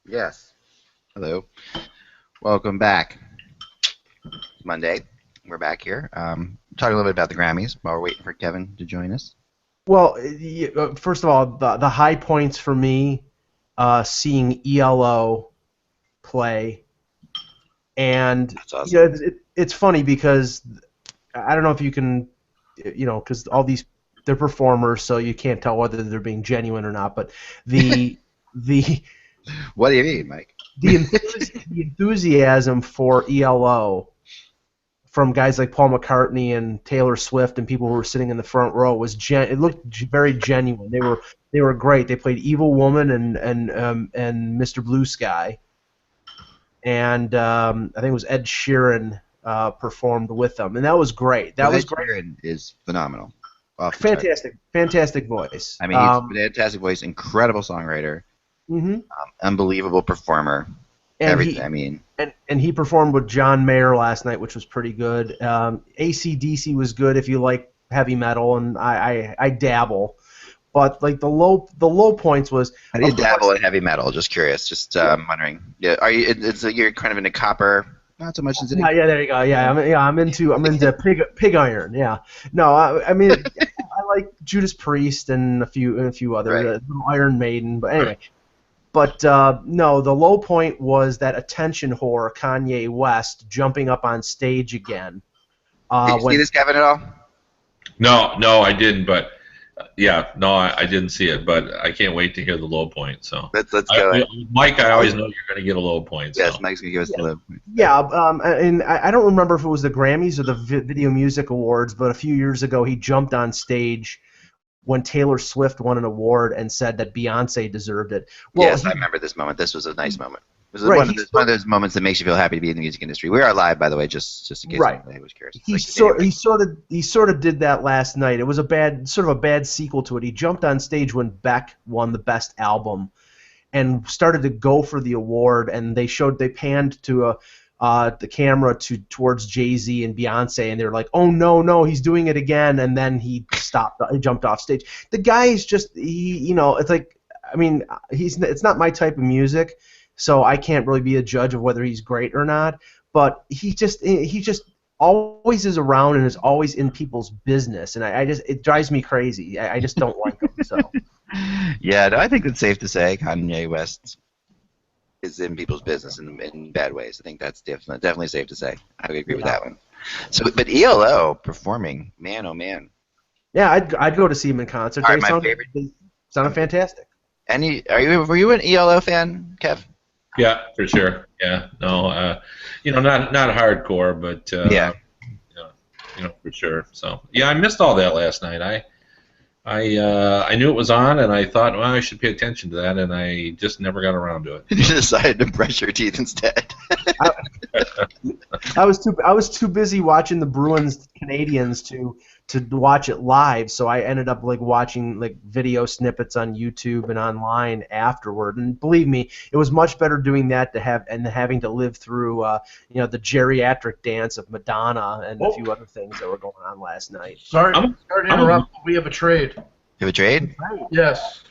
Yes. Hello. Welcome back. It's Monday. We're back here. Talking a little bit about the Grammys while we're waiting for Kevin to join us. Well, first of all, the high points for me, seeing ELO play, and That's awesome. it's funny because I don't know if you can, because all they're performers, so you can't tell whether they're being genuine or not. But the the What do you mean, Mike? the enthusiasm for ELO from guys like Paul McCartney and Taylor Swift and people who were sitting in the front row it looked very genuine. They were great. They played Evil Woman and Mr. Blue Sky, and I think it was Ed Sheeran performed with them, and that was great. That was Ed great. Sheeran is phenomenal. Off the chart. Fantastic voice. I mean, he's a fantastic voice, incredible songwriter, unbelievable performer. And And he performed with John Mayer last night, which was pretty good. AC/DC was good if you like heavy metal, and I dabble. But like the low points was. How do you dabble in heavy metal? Just curious. Just wondering. Yeah, are you? You're kind of into copper. Not so much as Yeah, there you go. Yeah, I'm into pig iron. Yeah, no, I mean I like Judas Priest and a few other Iron Maiden, but anyway. But no, the low point was that attention whore Kanye West jumping up on stage again. Did you see this, Kevin, at all? No, I didn't. But I didn't see it. But I can't wait to hear the low point. So let's go. Mike, I always know you're going to get a low point. Yes, so. Mike's going to give us the low point. Yeah, and I don't remember if it was the Grammys or the Video Music Awards, but a few years ago he jumped on stage when Taylor Swift won an award and said that Beyonce deserved it. Well, yes, I remember this moment. This was a nice moment. This is one of those moments that makes you feel happy to be in the music industry. We are live, by the way, just in case anybody was curious. He sort of did that last night. It was a bad sequel to it. He jumped on stage when Beck won the Best Album and started to go for the award, and they panned to the camera towards Jay-Z and Beyonce, and they're like, "Oh no, he's doing it again!" And then he stopped. He jumped off stage. The guy is just it's like, I mean, it's not my type of music, so I can't really be a judge of whether he's great or not. But he just always is around and is always in people's business, and it drives me crazy. I just don't like him. So. Yeah, no, I think it's safe to say Kanye West is in people's business in bad ways. I think that's definitely safe to say. I would agree with that one. So, but ELO performing, man, oh man. Yeah, I'd go to see him in concert. They sounded fantastic. Were you an ELO fan, Kev? Yeah, for sure. Yeah, no, not hardcore, but for sure. So yeah, I missed all that last night. I knew it was on, and I thought, well, I should pay attention to that, and I just never got around to it. You decided to brush your teeth instead. I was too busy watching the Bruins Canadians to watch it live, so I ended up watching video snippets on YouTube and online afterward. And believe me, it was much better doing that having to live through the geriatric dance of Madonna and a few other things that were going on last night. Sorry to interrupt. We have a trade. You have a trade? Yes.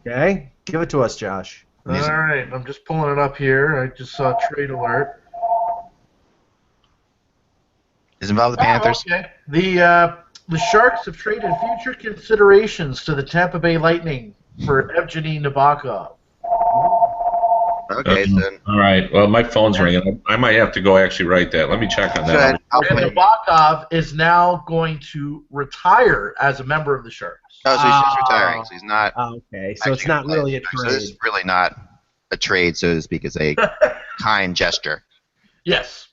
Okay, give it to us, Josh. All right, I'm just pulling it up here. I just saw a trade alert. Is it involved the Panthers? Okay. The Sharks have traded future considerations to the Tampa Bay Lightning for Evgeny Nabokov. Okay, then. All right. Well, my phone's ringing. I might have to go actually write that. Let me check on that. And Nabokov is now going to retire as a member of the Sharks. Oh, so he's just retiring. So he's not. Okay, so it's not really a trade. So this is really not a trade, so to speak. It's a kind gesture. Yes.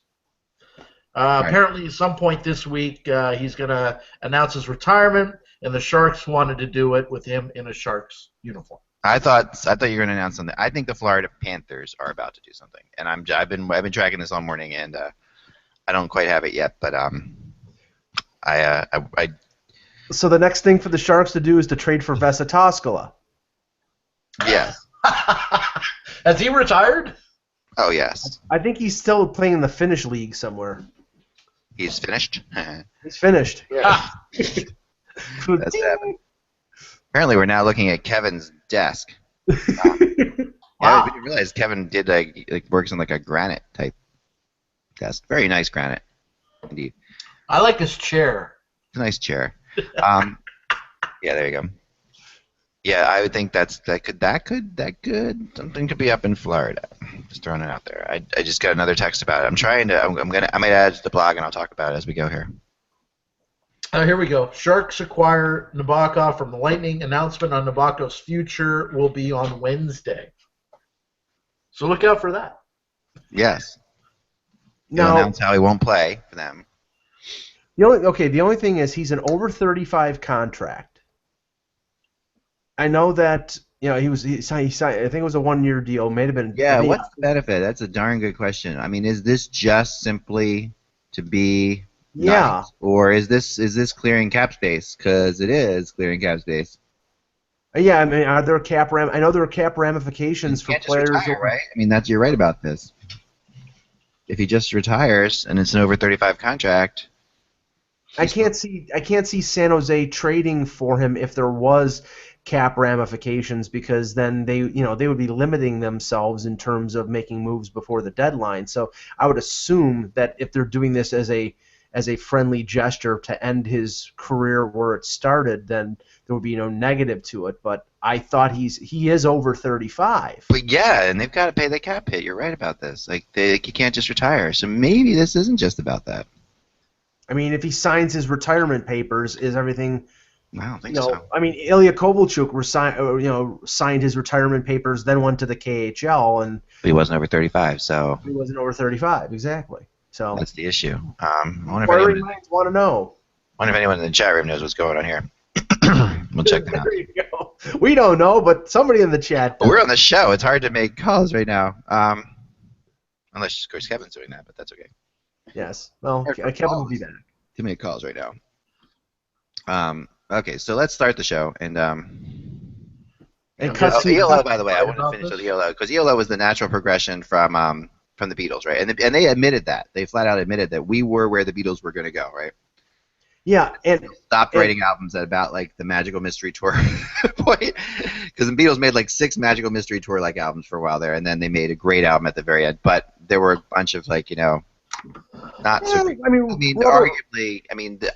Apparently, at some point this week, he's going to announce his retirement, and the Sharks wanted to do it with him in a Sharks uniform. I thought you were going to announce something. I think the Florida Panthers are about to do something, and I've been tracking this all morning, and I don't quite have it yet, but I. So the next thing for the Sharks to do is to trade for Vesa Toskala. Yes. Has he retired? Oh yes. I think he's still playing in the Finnish league somewhere. He's finished. He's finished. Yeah. That's happened. Apparently, we're now looking at Kevin's desk. Yeah, Wow. I didn't realize Kevin did like works on like a granite type desk. Very nice granite, indeed. I like his chair. It's a nice chair. Um, yeah, there you go. Yeah, I would think that could something could be up in Florida. Just throwing it out there. I just got another text about it. I might add it to the blog and I'll talk about it as we go here. Here we go. Sharks acquire Nabokov from the Lightning. Announcement on Nabokov's future will be on Wednesday. So look out for that. Yes. He'll Now, announce how he won't play for them. the only thing is he's an over 35 contract. I know that he signed. I think it was a 1-year deal. May have been. Yeah, what's the benefit? That's a darn good question. I mean, is this just simply to be nice, or is this clearing cap space? Because it is clearing cap space. Yeah, I mean, are there I know there are cap ramifications for players. Retire, right? I mean, you're right about this. If he just retires and it's an over 35 contract, I can't see San Jose trading for him if there was cap ramifications, because then they would be limiting themselves in terms of making moves before the deadline. So I would assume that if they're doing this as a friendly gesture to end his career where it started, then there would be no negative to it. But I thought he is over 35. But yeah, and they've got to pay the cap hit. You're right about this. Like you can't just retire. So maybe this isn't just about that. I mean, if he signs his retirement papers, is everything? I don't think so. I mean, Ilya Kovalchuk signed his retirement papers, then went to the KHL, and But he wasn't over 35, so he wasn't over 35 exactly. So that's the issue. I wonder Inquiring minds want to know. if anyone in the chat room knows what's going on here. We'll check that out. There you go. We don't know, but somebody in the chat does. We're on the show. It's hard to make calls right now. Unless, of course, Kevin's doing that, but that's okay. Yes. Well, Kevin will be back. Too many calls right now. Okay, so let's start the show. And cut to ELO, by the way, I want to finish with ELO because ELO was the natural progression from the Beatles, right? And they admitted that. They flat out admitted that we were where the Beatles were going to go, right? Yeah, and stopped writing albums at about like the Magical Mystery Tour point, because the Beatles made like 6 Magical Mystery Tour like albums for a while there, and then they made a great album at the very end. But there were a bunch of like not so. I mean, arguably,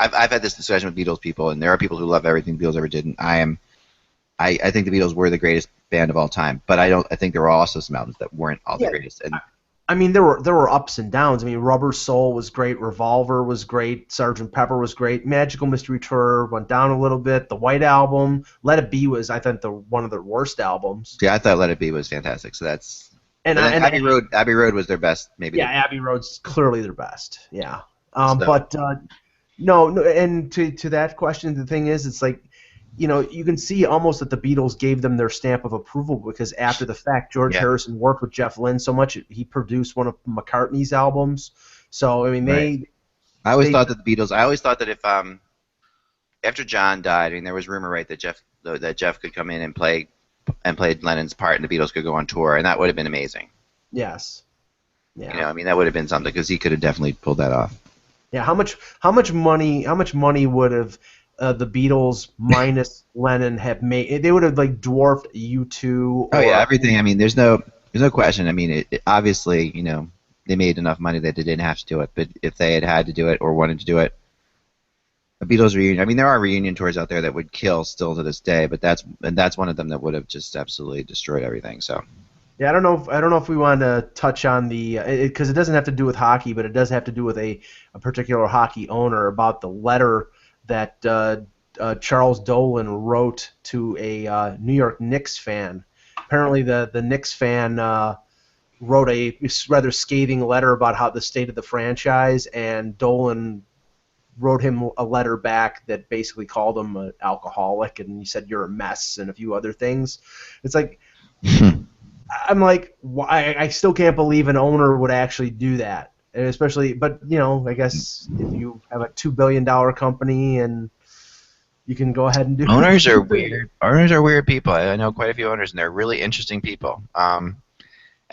I've had this discussion with Beatles people, and there are people who love everything the Beatles ever did, and I think the Beatles were the greatest band of all time. But I think there were also some albums that weren't all the greatest. And I mean, there were ups and downs. I mean, Rubber Soul was great, Revolver was great, Sgt. Pepper was great, Magical Mystery Tour went down a little bit, the White Album, Let It Be was, I think, one of the worst albums. Yeah, I thought Let It Be was fantastic. So that's Abbey Road was their best, maybe. Yeah, Abbey Road's clearly their best. Yeah, but no, and to that question, the thing is, it's like, you can see almost that the Beatles gave them their stamp of approval, because after the fact, George Harrison worked with Jeff Lynne so much, he produced one of McCartney's albums. So, I mean, I always thought that if after John died, I mean, there was rumor, right, that Jeff could come in and play Lennon's part, and the Beatles could go on tour, and that would have been amazing. Yes. Yeah. That would have been something, because he could have definitely pulled that off. Yeah. How much money would have the Beatles minus Lennon have made? They would have like dwarfed U2. Oh yeah, everything. I mean, there's no question. I mean, it obviously, they made enough money that they didn't have to do it. But if they had to do it or wanted to do it, a Beatles reunion. I mean, there are reunion tours out there that would kill still to this day. But that's one of them that would have just absolutely destroyed everything. So. Yeah, I don't know if we want to touch on because it doesn't have to do with hockey, but it does have to do with a particular hockey owner, about the letter that Charles Dolan wrote to a New York Knicks fan. Apparently, the Knicks fan wrote a rather scathing letter about how the state of the franchise, and Dolan wrote him a letter back that basically called him an alcoholic, and he said, "You're a mess," and a few other things. It's like, I'm like, I still can't believe an owner would actually do that. And especially, but I guess if you have a $2 billion company and you can go ahead and do. Owners are weird. Owners are weird people. I know quite a few owners, and they're really interesting people. And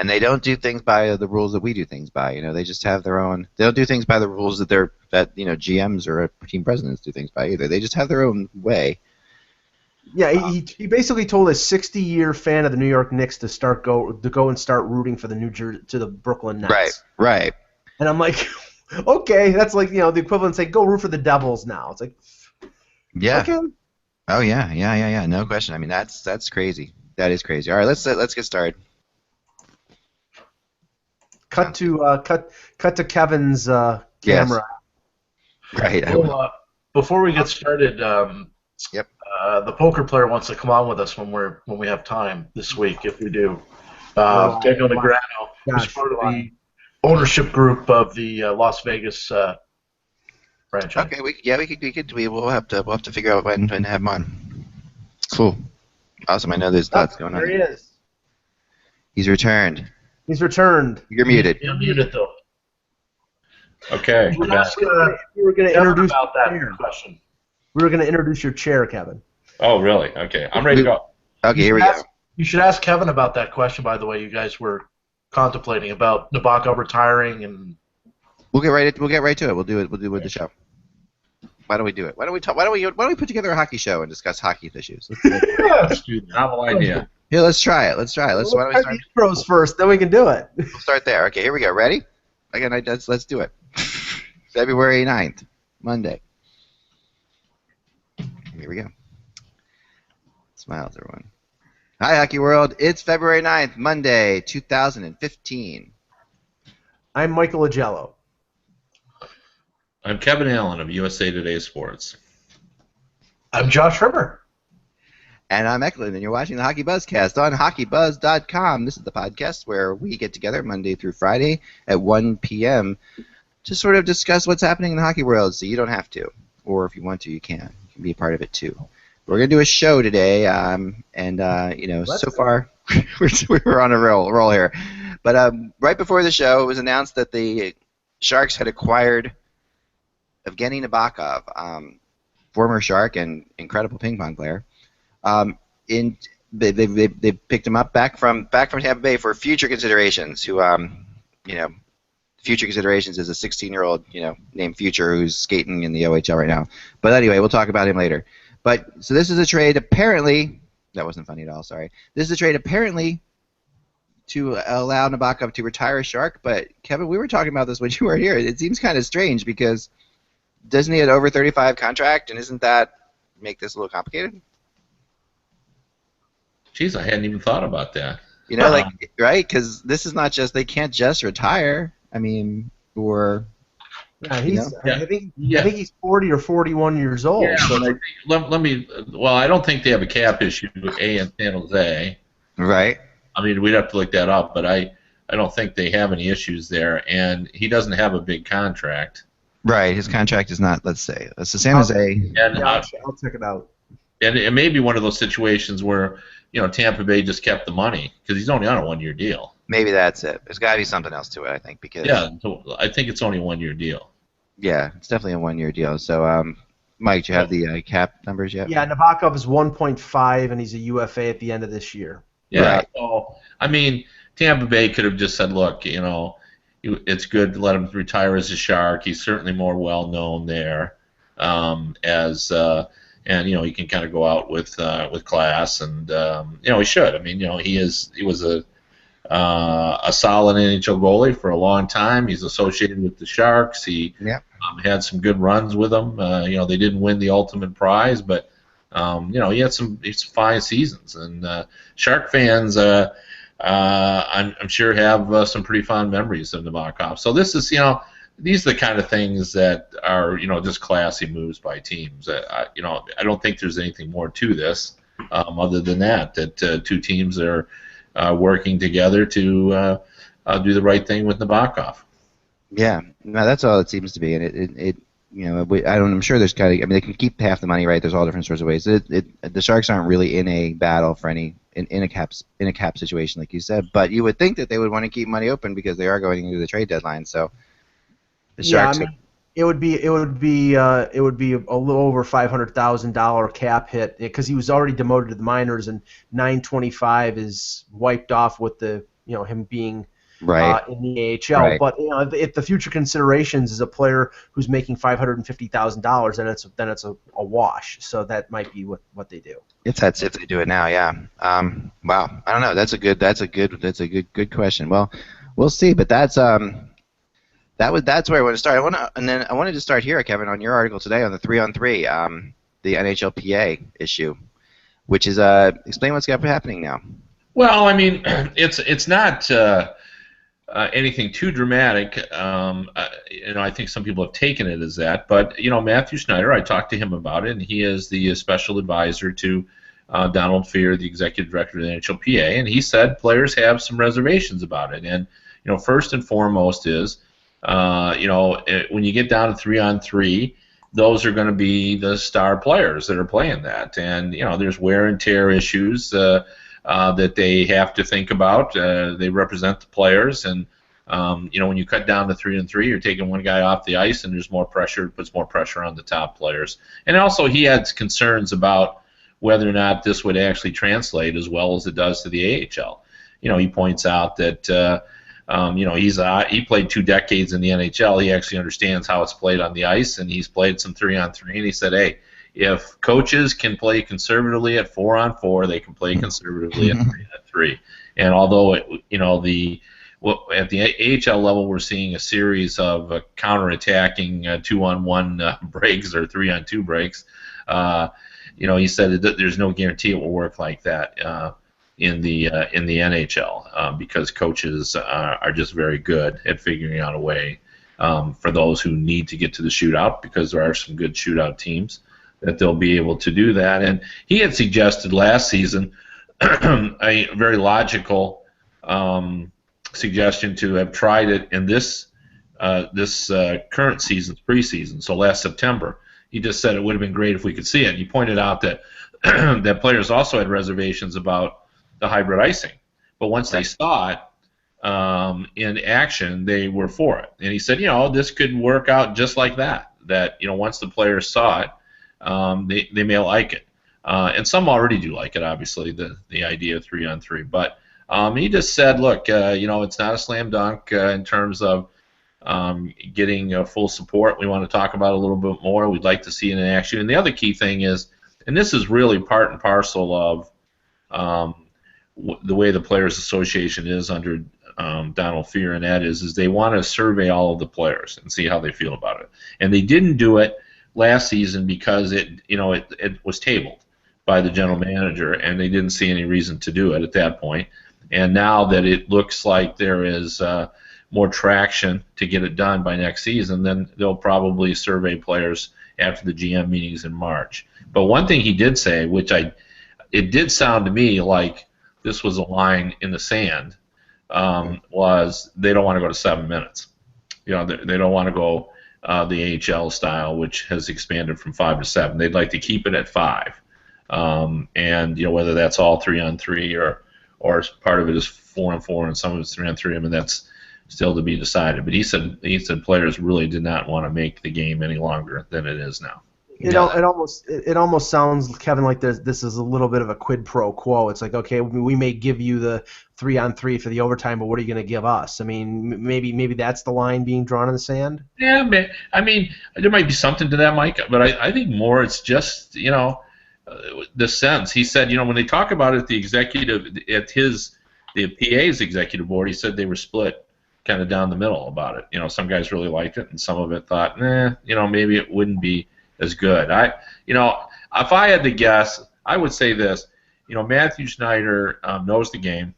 they don't do things by the rules that we do things by. They just have their own. They don't do things by the rules that GMs or team presidents do things by either. They just have their own way. Yeah, he basically told a 60-year fan of the New York Knicks to go and start rooting for the Brooklyn Nets. Right. And I'm like, okay, that's like the equivalent saying go root for the Devils now. It's like, yeah. Okay. Oh yeah. No question. I mean, that's crazy. That is crazy. All right, let's get started. Cut to Kevin's camera. Yes. Right. Well, before we get started, Yep. The poker player wants to come on with us when we have time this week. If we do, Daniel Negreanu, who's part of the ownership group of the Las Vegas franchise. Okay. We'll have to figure out when to have him on. Cool. Awesome. I know there's lots going on. There he is. He's returned. You're muted. You're muted though. Okay. We were going to introduce about that your chair. question. We were going to introduce your chair, Kevin. Oh, really? Okay. I'm ready to go. Okay, here we go. You should ask Kevin about that question, by the way, you guys were contemplating about Nabokov retiring and. We'll get right to it. We'll do it with the show. Why don't we do it? Why don't we put together a hockey show and discuss hockey issues? Let's do it. Let's do that. Novel idea. Here, let's try it. Why don't we start? the intros first, then we can do it. We'll start there. Okay, here we go. Ready? Again, let's do it. February 9th, Monday. Here we go. Smiles, everyone. Hi, Hockey World. It's February 9th, Monday, 2015. I'm Michael Agello. I'm Kevin Allen of USA Today Sports. I'm Josh Rimmer. And I'm Eklund, and you're watching the HockeyBuzzCast on HockeyBuzz.com. This is the podcast where we get together Monday through Friday at 1 p.m. to sort of discuss what's happening in the hockey world, so you don't have to. Or if you want to, you can. You can be a part of it, too. We're going to do a show today, so far we're on a roll here. But right before the show, it was announced that the Sharks had acquired Evgeny Nabokov, former Shark and incredible ping pong player. They picked him up back from Tampa Bay for future considerations. Future considerations is a 16-year-old named Future who's skating in the OHL right now. But anyway, we'll talk about him later. But so this is a trade apparently. That wasn't funny at all. Sorry. This is a trade apparently to allow Nabokov to retire as Shark. But Kevin, we were talking about this when you were here. It seems kind of strange because doesn't he have over 35 contract, and isn't that make this a little complicated? Jeez, I hadn't even thought about that. Right? Because this is not just they can't just retire. I mean, or yeah, I think he's 40 or 41 years old. Yeah, so let me. Well, I don't think they have a cap issue in San Jose. Right. I mean, we'd have to look that up, but I don't think they have any issues there, and he doesn't have a big contract. Right. His contract is not. Let's say that's the San Jose. And I'll check it out. And it may be one of those situations where Tampa Bay just kept the money because he's only on a 1-year deal. Maybe that's it. There's got to be something else to it, I think, because so I think it's only a 1-year deal. Yeah, it's definitely a 1-year deal. So, Mike, do you have the cap numbers yet? Yeah, Nabokov is 1.5, and he's a UFA at the end of this year. Yeah. Right. So, I mean, Tampa Bay could have just said, look, it's good to let him retire as a Shark. He's certainly more well known there, and he can kind of go out with class, and he should. I mean, he was a solid NHL goalie for a long time. He's associated with the Sharks. He had some good runs with them. They didn't win the ultimate prize, but he had some fine seasons. And Shark fans, I'm sure have some pretty fond memories of Nabokov. So this is, these are the kind of things that are, just classy moves by teams. I don't think there's anything more to this other than that two teams are working together to do the right thing with Nabokov. Yeah, no, that's all it seems to be, and I'm sure there's got to. I mean, they can keep half the money, right? There's all different sorts of ways. The Sharks aren't really in a battle for in a cap situation, like you said. But you would think that they would want to keep money open because they are going into the trade deadline. So the Sharks. Yeah, I mean, it would be a little over $500,000 cap hit because he was already demoted to the minors, and $925 is wiped off with the him being in the AHL. Right. But if the future considerations is a player who's making $550,000, then it's a wash. So that might be what they do. That's if they do it now, yeah. Wow, I don't know. That's a good question. Well, we'll see. But that's where I want to start. I wanted to start here, Kevin, on your article today on the 3-on-3, the NHLPA issue, which is explain what's happening now. Well, I mean, it's not anything too dramatic. I think some people have taken it as that. But Matthew Schneider, I talked to him about it, and he is the special advisor to Donald Fehr, the executive director of the NHLPA, and he said players have some reservations about it. And first and foremost is when you get down to 3-on-3, those are going to be the star players that are playing that, and there's wear and tear issues that they have to think about. They represent the players, and when you cut down to 3-on-3, you're taking one guy off the ice, and there's more pressure. It puts more pressure on the top players. And also, he had concerns about whether or not this would actually translate as well as it does to the AHL. He points out that he played 2 decades in the NHL. He actually understands how it's played on the ice, and he's played some 3-on-3. And he said, hey, if coaches can play conservatively at 4-on-4, they can play conservatively at 3-on-3. And although at the AHL level we're seeing a series of counter-attacking 2-on-1 breaks or 3-on-2 breaks, he said that there's no guarantee it will work like that in the NHL because coaches are just very good at figuring out a way for those who need to get to the shootout, because there are some good shootout teams, that they'll be able to do that. And he had suggested last season a very logical suggestion to have tried it in this current season's preseason, so last September. He just said it would have been great if we could see it. And he pointed out that that players also had reservations about the hybrid icing, but once they saw it in action, they were for it. And he said, this could work out just like that. That once the players saw it, they may like it, and some already do like it. Obviously, the idea of 3-on-3. But he just said, look, it's not a slam dunk in terms of getting full support. We want to talk about it a little bit more. We'd like to see it in action. And the other key thing is, and this is really part and parcel of the way the Players Association is under Donald Fehr, and that is they want to survey all of the players and see how they feel about it. And they didn't do it last season because it was tabled by the general manager, and they didn't see any reason to do it at that point. And now that it looks like there is more traction to get it done by next season, then they'll probably survey players after the GM meetings in March. But one thing he did say, which it did sound to me like this was a line in the sand, was they don't want to go to 7 minutes. They don't want to go the AHL style, which has expanded from 5 to 7. They'd like to keep it at 5, and whether that's all 3-on-3 or part of it is 4-on-4 and some of it's 3-on-3. I mean, that's still to be decided. But he said players really did not want to make the game any longer than it is now. It almost sounds, Kevin, like this is a little bit of a quid pro quo. It's like, okay, we may give you the 3-on-3 for the overtime, but what are you going to give us? I mean, maybe that's the line being drawn in the sand. Yeah, I mean, there might be something to that, Mike. But I think more it's just the sense. He said, when they talk about it, the PA's executive board, he said they were split kind of down the middle about it. Some guys really liked it, and some of it thought, maybe it wouldn't be as good. If I had to guess, I would say this. Matthew Schneider knows the game.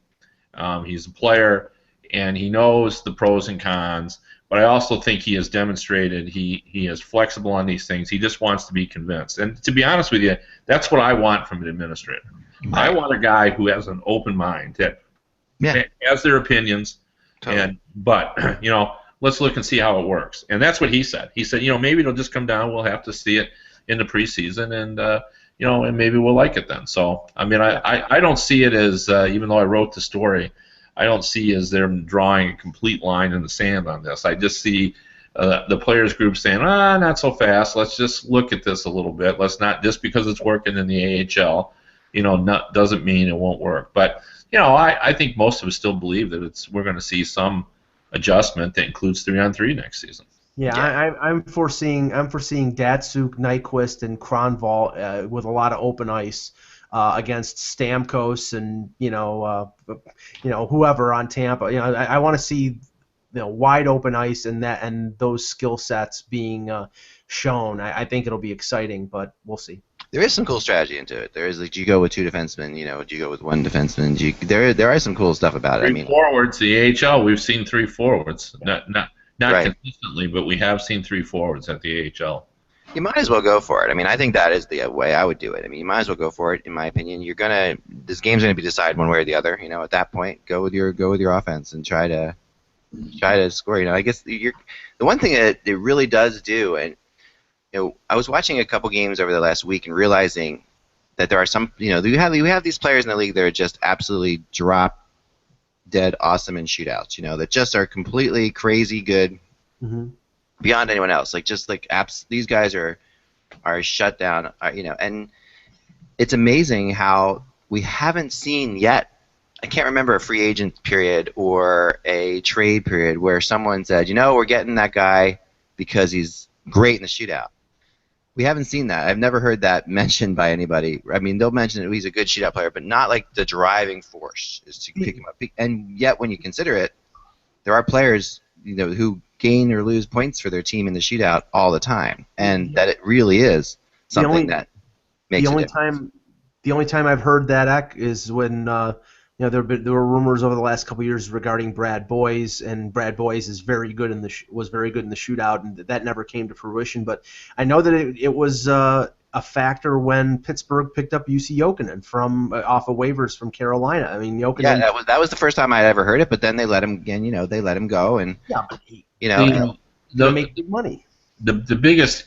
He's a player, and he knows the pros and cons. But I also think he has demonstrated he is flexible on these things. He just wants to be convinced. And to be honest with you, that's what I want from an administrator. I want a guy who has an open mind, that has their opinions, totally. But let's look and see how it works. And that's what he said. He said, maybe it'll just come down. We'll have to see it in the preseason, and and maybe we'll like it then. So, I mean, I don't see it as, even though I wrote the story, I don't see as them drawing a complete line in the sand on this. I just see the players group saying, not so fast. Let's just look at this a little bit. Let's not, just because it's working in the AHL, doesn't mean it won't work. But I think most of us still believe that we're going to see some adjustment that includes 3-on-3 next season. Yeah, I'm foreseeing Datsuk, Nyquist, and Kronval with a lot of open ice against Stamkos and whoever on Tampa. I want to see wide open ice and those skill sets being shown. I think it'll be exciting, but we'll see. There is some cool strategy into it. There is do you go with 2 defensemen? Do you go with 1 defenseman? There are some cool stuff about it. 3 forwards, the AHL. We've seen 3 forwards, not right. consistently, but we have seen 3 forwards at the AHL. You might as well go for it. I think that is the way I would do it. You might as well go for it. In my opinion, this game's gonna be decided one way or the other. At that point, go with your offense and try to score. I guess the one thing that it really does do, and I was watching a couple games over the last week and realizing that there are some, you have these players in the league that are just absolutely drop dead awesome in shootouts, that just are completely crazy good beyond anyone else. These guys are shut down, and it's amazing how we haven't seen yet. I can't remember a free agent period or a trade period where someone said, we're getting that guy because he's great in the shootout. We haven't seen that. I've never heard that mentioned by anybody. They'll mention that he's a good shootout player, but not like the driving force is to pick him up. And yet, when you consider it, there are players, who gain or lose points for their team in the shootout all the time, and that it really is something that makes a difference. The only time I've heard that is when there were rumors over the last couple of years regarding Brad Boyes, and Brad Boyes was very good in the shootout, and that never came to fruition. But I know that it was a factor when Pittsburgh picked up UC Jokinen from off of waivers from Carolina. Jokinen. Yeah, that was the first time I'd ever heard it. But then they let him again. They let him go, and they make good money. The biggest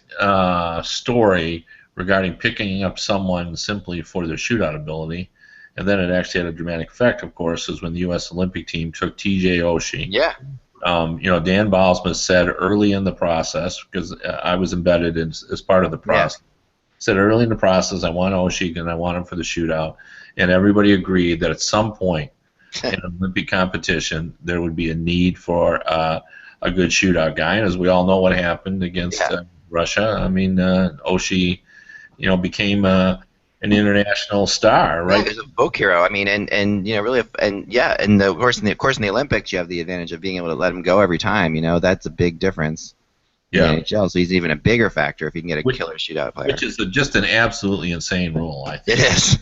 story regarding picking up someone simply for their shootout ability, and then it actually had a dramatic effect, of course, is when the U.S. Olympic team took T.J. Oshie. Yeah. Dan Balsma said early in the process, because I was embedded as part of the process, said early in the process, I want Oshie and I want him for the shootout. And everybody agreed that at some point in an Olympic competition, there would be a need for a good shootout guy. And as we all know what happened against Russia, Oshie, became an international star, right? He's a folk hero. Really, and of course in the Olympics, you have the advantage of being able to let him go every time. That's a big difference. Yeah. In the NHL, so he's even a bigger factor if you can get a killer shootout player. Which is just an absolutely insane rule, I think. It is.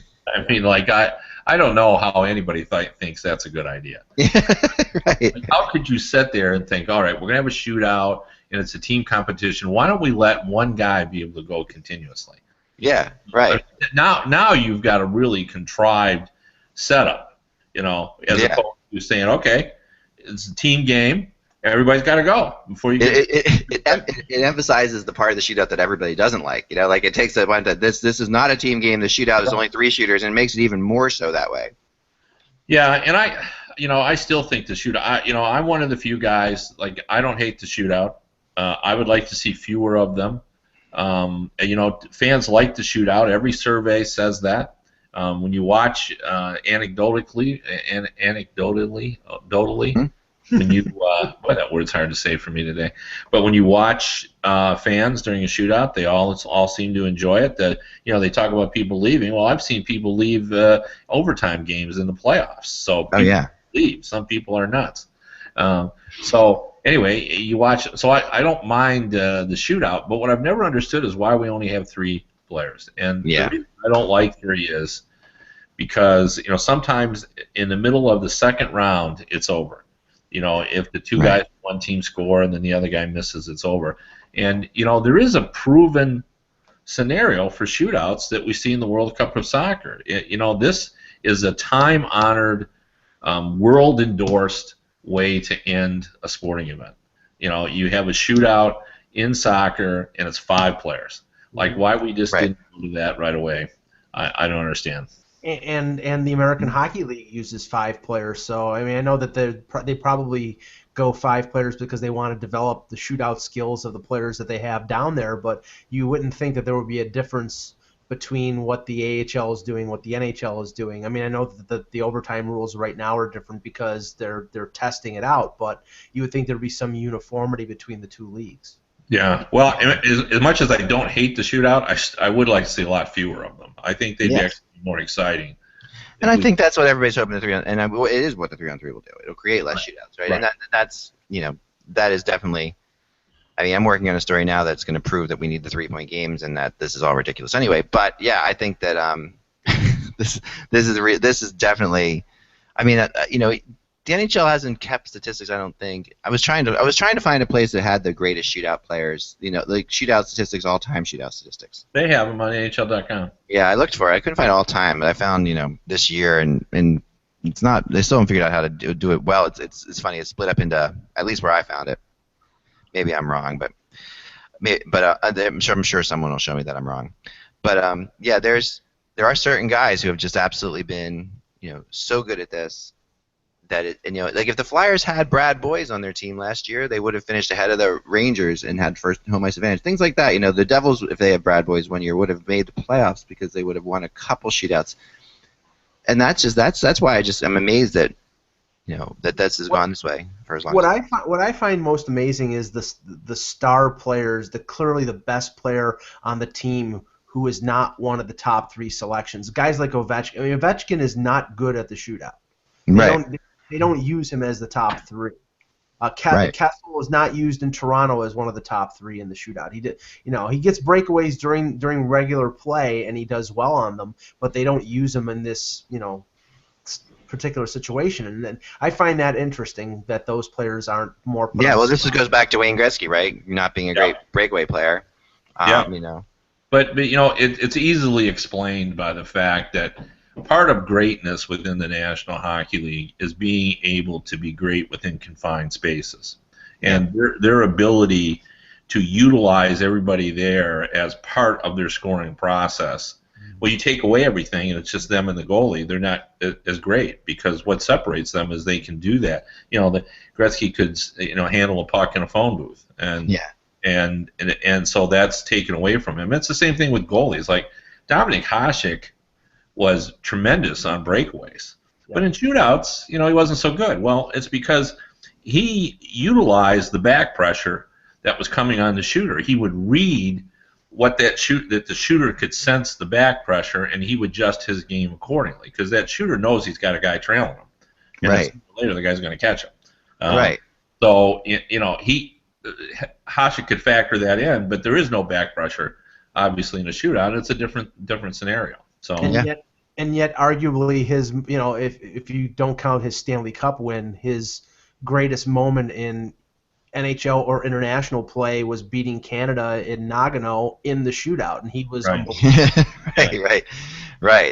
I don't know how anybody thinks that's a good idea. Right. How could you sit there and think, all right, we're going to have a shootout, and it's a team competition. Why don't we let one guy be able to go continuously? Yeah, right. Now you've got a really contrived setup, as opposed to saying, okay, it's a team game. Everybody's got to go before you get it emphasizes the part of the shootout that everybody doesn't like. It takes the one that this is not a team game. The shootout is only 3 shooters, and it makes it even more so that way. Yeah, and I still think the shootout. I'm one of the few guys. I don't hate the shootout. I would like to see fewer of them. Fans like the shootout. Every survey says that. When you watch anecdotally, when you boy, that word's hard to say for me today. But when you watch fans during a shootout, they all seem to enjoy it. They talk about people leaving. Well, I've seen people leave overtime games in the playoffs. So people leave. Some people are nuts. So anyway, you watch. So I don't mind the shootout, but what I've never understood is why we only have 3 players. And the reason I don't like 3 is because sometimes in the middle of the second round, it's over. If the 2 guys on one team score and then the other guy misses, it's over. And there is a proven scenario for shootouts that we see in the World Cup of Soccer. This is a time-honored, world-endorsed way to end a sporting event. You have a shootout in soccer and it's 5 players. Why we just didn't do that right away, I don't understand. And the American Hockey League uses 5 players, so I know that they probably go 5 players because they want to develop the shootout skills of the players that they have down there. But you wouldn't think that there would be a difference between what the AHL is doing, what the NHL is doing. I mean, I know that the overtime rules right now are different because they're testing it out, but you would think there'd be some uniformity between the two leagues. Yeah, well, as much as I don't hate the shootout, I would like to see a lot fewer of them. I think they'd be actually more exciting. And I think that's what everybody's hoping the 3-on, and it is what the 3-on-3 will do. It'll create less shootouts, right? And that's that is definitely. I mean, I'm working on a story now that's going to prove that we need the 3-point games and that this is all ridiculous anyway. But yeah, I think that this is definitely. I mean, the NHL hasn't kept statistics. I don't think. I was trying to find a place that had the greatest shootout players. Like shootout statistics, all-time shootout statistics. They have them on NHL.com. Yeah, I looked for it. I couldn't find all-time, but I found this year and it's not. They still haven't figured out how to do it well. It's funny. It's split up into, at least where I found it. Maybe I'm wrong, but I'm sure someone will show me that I'm wrong. But yeah, there are certain guys who have just absolutely been so good at this that like if the Flyers had Brad Boyes on their team last year, they would have finished ahead of the Rangers and had first home ice advantage. Things like that. The Devils, if they had Brad Boyes one year, would have made the playoffs because they would have won a couple shootouts. And that's why I'm amazed that. That this has gone this way for as long. What I find most amazing is the star players, clearly the best player on the team who is not one of the top 3 selections. Guys like Ovechkin. I mean, Ovechkin is not good at the shootout. They don't use him as the top 3. Kessel is not used in Toronto as one of the top 3 in the shootout. He gets breakaways during regular play and he does well on them, but they don't use him in this particular situation, and then I find that interesting that those players aren't more. Yeah, well, this goes back to Wayne Gretzky, right? Not being a great breakaway player. But it's easily explained by the fact that part of greatness within the National Hockey League is being able to be great within confined spaces, and their ability to utilize everybody there as part of their scoring process. Well, you take away everything, and it's just them and the goalie. They're not as great because what separates them is they can do that. The Gretzky could handle a puck in a phone booth, and so that's taken away from him. It's the same thing with goalies. Like Dominik Hasek was tremendous on breakaways, but in shootouts, he wasn't so good. Well, it's because he utilized the back pressure that was coming on the shooter. He would read that the shooter could sense the back pressure, and he would adjust his game accordingly because that shooter knows he's got a guy trailing him. And later, the guy's going to catch him. So Hasek could factor that in, but there is no back pressure, obviously, in a shootout. It's a different scenario. So and yet, arguably, his if you don't count his Stanley Cup win, his greatest moment in NHL or international play was beating Canada in Nagano in the shootout, and he was right.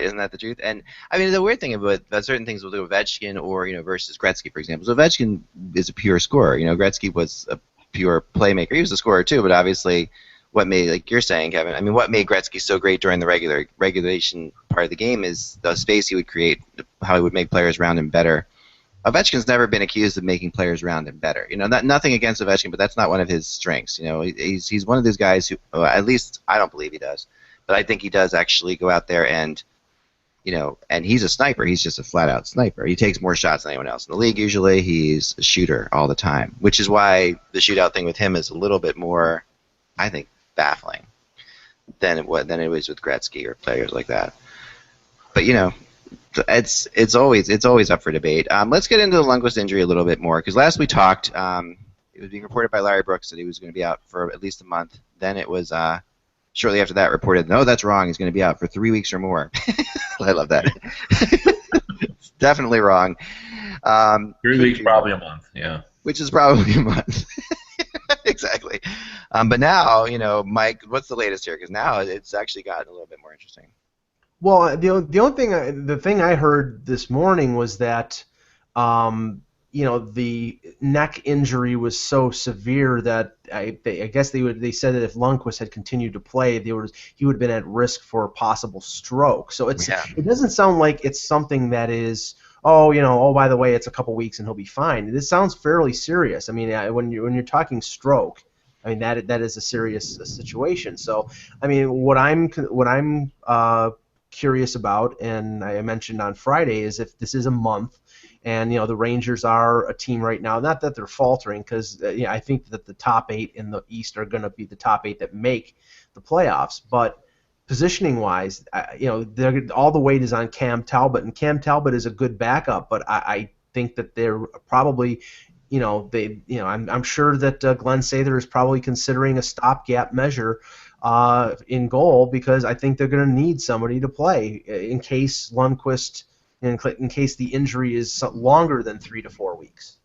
Isn't that the truth? And I mean, the weird thing about certain things with Ovechkin or versus Gretzky, for example, so Ovechkin is a pure scorer. Gretzky was a pure playmaker. He was a scorer too, but obviously, what made, like you're saying, Kevin, I mean, what made Gretzky so great during the regulation part of the game is the space he would create, how he would make players around him better. Ovechkin's never been accused of making players around him better. Nothing against Ovechkin, but that's not one of his strengths. He's one of those guys who, at least I don't believe he does, but I think he does actually go out there and, and he's a sniper. He's just a flat-out sniper. He takes more shots than anyone else in the league. Usually, he's a shooter all the time, which is why the shootout thing with him is a little bit more, I think, baffling than it was with Gretzky or players like that. But it's always up for debate. Let's get into the Lundqvist injury a little bit more, because last we talked, it was being reported by Larry Brooks that he was going to be out for at least a month. Then it was shortly after that reported, no, that's wrong. He's going to be out for 3 weeks or more. I love that. It's definitely wrong. 3 weeks, probably a month. Yeah. Which is probably a month. Exactly. But now, Mike, what's the latest here? Because now it's actually gotten a little bit more interesting. Well, the thing I heard this morning was that, the neck injury was so severe that I guess they said that if Lundqvist had continued to play, he would have been at risk for a possible stroke. So it doesn't sound like it's something that is, by the way, it's a couple weeks and he'll be fine. This sounds fairly serious. I mean, when you're talking stroke, I mean, that is a serious situation. So, I mean, what I'm curious about, and I mentioned on Friday, is if this is a month, and the Rangers are a team right now. Not that they're faltering, because I think that the top 8 in the East are going to be the top 8 that make the playoffs. But positioning wise, all the weight is on Cam Talbot, and Cam Talbot is a good backup. But I think that they're probably, I'm sure that Glenn Sather is probably considering a stopgap measure in goal, because I think they're going to need somebody to play in case Lundqvist. In case the injury is longer than 3 to 4 weeks.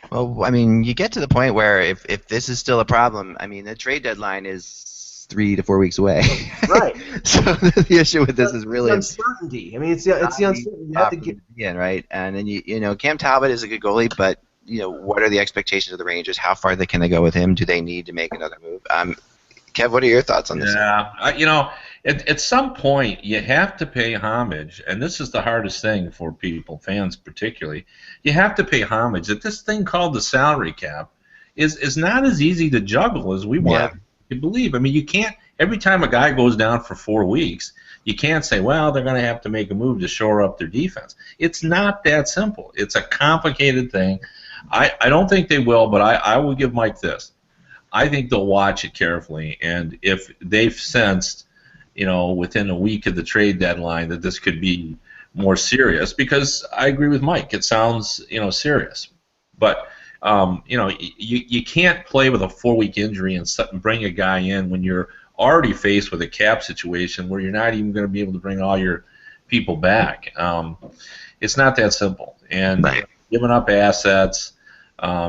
Well, I mean, you get to the point where if this is still a problem, I mean, the trade deadline is 3 to 4 weeks away. Right. So the issue with this is really uncertainty. I mean, it's the uncertainty. You have to get in, right? And then Cam Talbot is a good goalie, but what are the expectations of the Rangers? How far can they go with him? Do they need to make another move? Kev, what are your thoughts on this? Yeah, at some point you have to pay homage, and this is the hardest thing for people, fans particularly. You have to pay homage that this thing called the salary cap is not as easy to juggle as we want to believe. I mean, you can't, every time a guy goes down for 4 weeks, you can't say, well, they're going to have to make a move to shore up their defense. It's not that simple. It's a complicated thing. I don't think they will, but I will give Mike this. I think they'll watch it carefully, and if they've sensed, within a week of the trade deadline that this could be more serious, because I agree with Mike, it sounds, serious, but you can't play with a 4-week injury and bring a guy in when you're already faced with a cap situation where you're not even going to be able to bring all your people back. It's not that simple, and giving up assets. I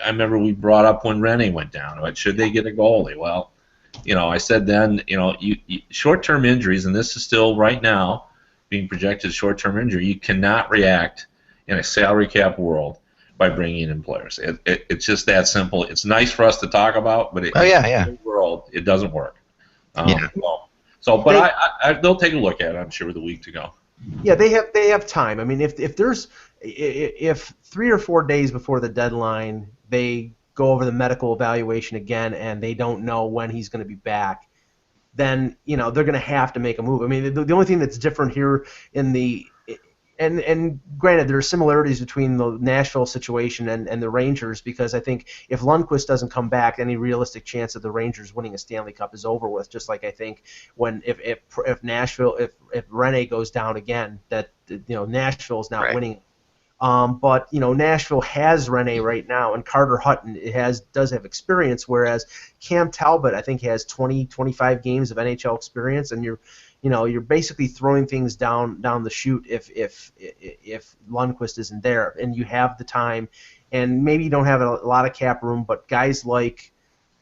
remember we brought up when Rene went down. Should they get a goalie? Well, I said then, short-term injuries, and this is still right now being projected as short-term injury. You cannot react in a salary cap world by bringing in players. It's just that simple. It's nice for us to talk about, but in the world, it doesn't work. But they'll take a look at it, I'm sure, with a week to go. Yeah, they have time. I mean, if 3 or 4 days before the deadline they go over the medical evaluation again and they don't know when he's going to be back, then they're going to have to make a move. I mean, the only thing that's different here and granted, there are similarities between the Nashville situation and the Rangers, because I think if Lundqvist doesn't come back, any realistic chance of the Rangers winning a Stanley Cup is over with. Just like I think if Nashville, if Rene goes down again, that Nashville's not winning. But Nashville has Rene right now, and Carter Hutton does have experience, whereas Cam Talbot I think has 25 games of NHL experience, and you're basically throwing things down the chute if Lundqvist isn't there, and you have the time, and maybe you don't have a lot of cap room, but guys like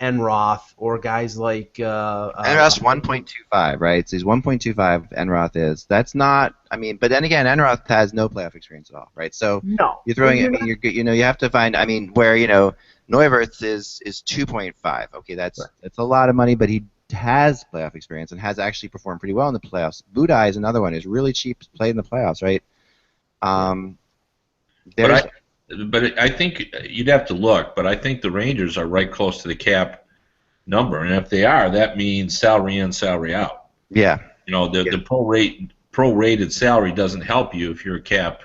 Enroth or guys like Enroth's 1.25, right? So he's 1.25. Enroth is. That's not. I mean, but then again, Enroth has no playoff experience at all, right? So you're throwing. I mean, you have to find. I mean, where Neuwirth is 2.5. Okay, that's a lot of money, but he has playoff experience and has actually performed pretty well in the playoffs. Budaj is another one who's really cheap, played in the playoffs, right? But I think you'd have to look, but I think the Rangers are right close to the cap number, and if they are, that means salary in, salary out. Yeah. The prorated salary doesn't help you if you're cap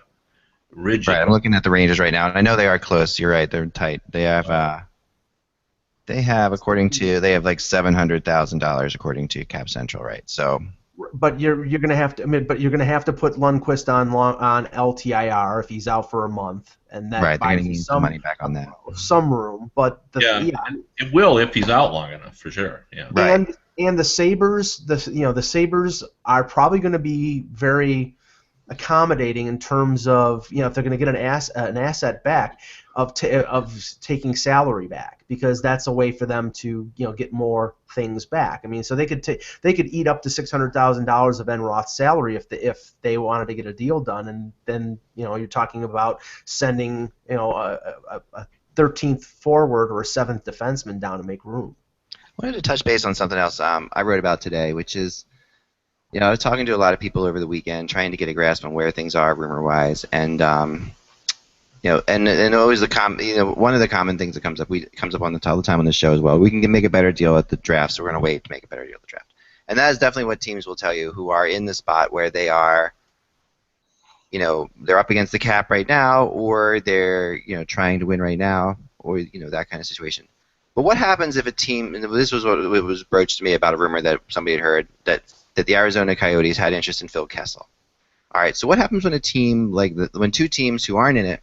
rigid. Right, I'm looking at the Rangers right now, and I know they are close. You're right, they're tight. They have like $700,000 according to Cap Central, right? So. But you're going to have to. I mean, but you're going to have to put Lundqvist on LTIR if he's out for a month, and that buys you some money back on that. Some room, but it will if he's out long enough for sure. Yeah. Right. And the Sabres, the Sabres are probably going to be very accommodating in terms of if they're going to get an asset back of taking salary back, because that's a way for them to get more things back. I mean, so they could eat up to $600,000 of Enroth's salary if they wanted to get a deal done, and then you're talking about sending a 13th forward or a 7th defenseman down to make room. I wanted to touch base on something else I wrote about today, which is I was talking to a lot of people over the weekend trying to get a grasp on where things are rumor-wise, and And always one of the common things that comes up all the time on the show as well. We can make a better deal at the draft, so we're going to wait to make a better deal at the draft. And that is definitely what teams will tell you who are in the spot where they are, they're up against the cap right now, or they're, trying to win right now, or, that kind of situation. But what happens if a team, and this was what was broached to me about a rumor that somebody had heard, that the Arizona Coyotes had interest in Phil Kessel. All right, so what happens when a team when two teams who aren't in it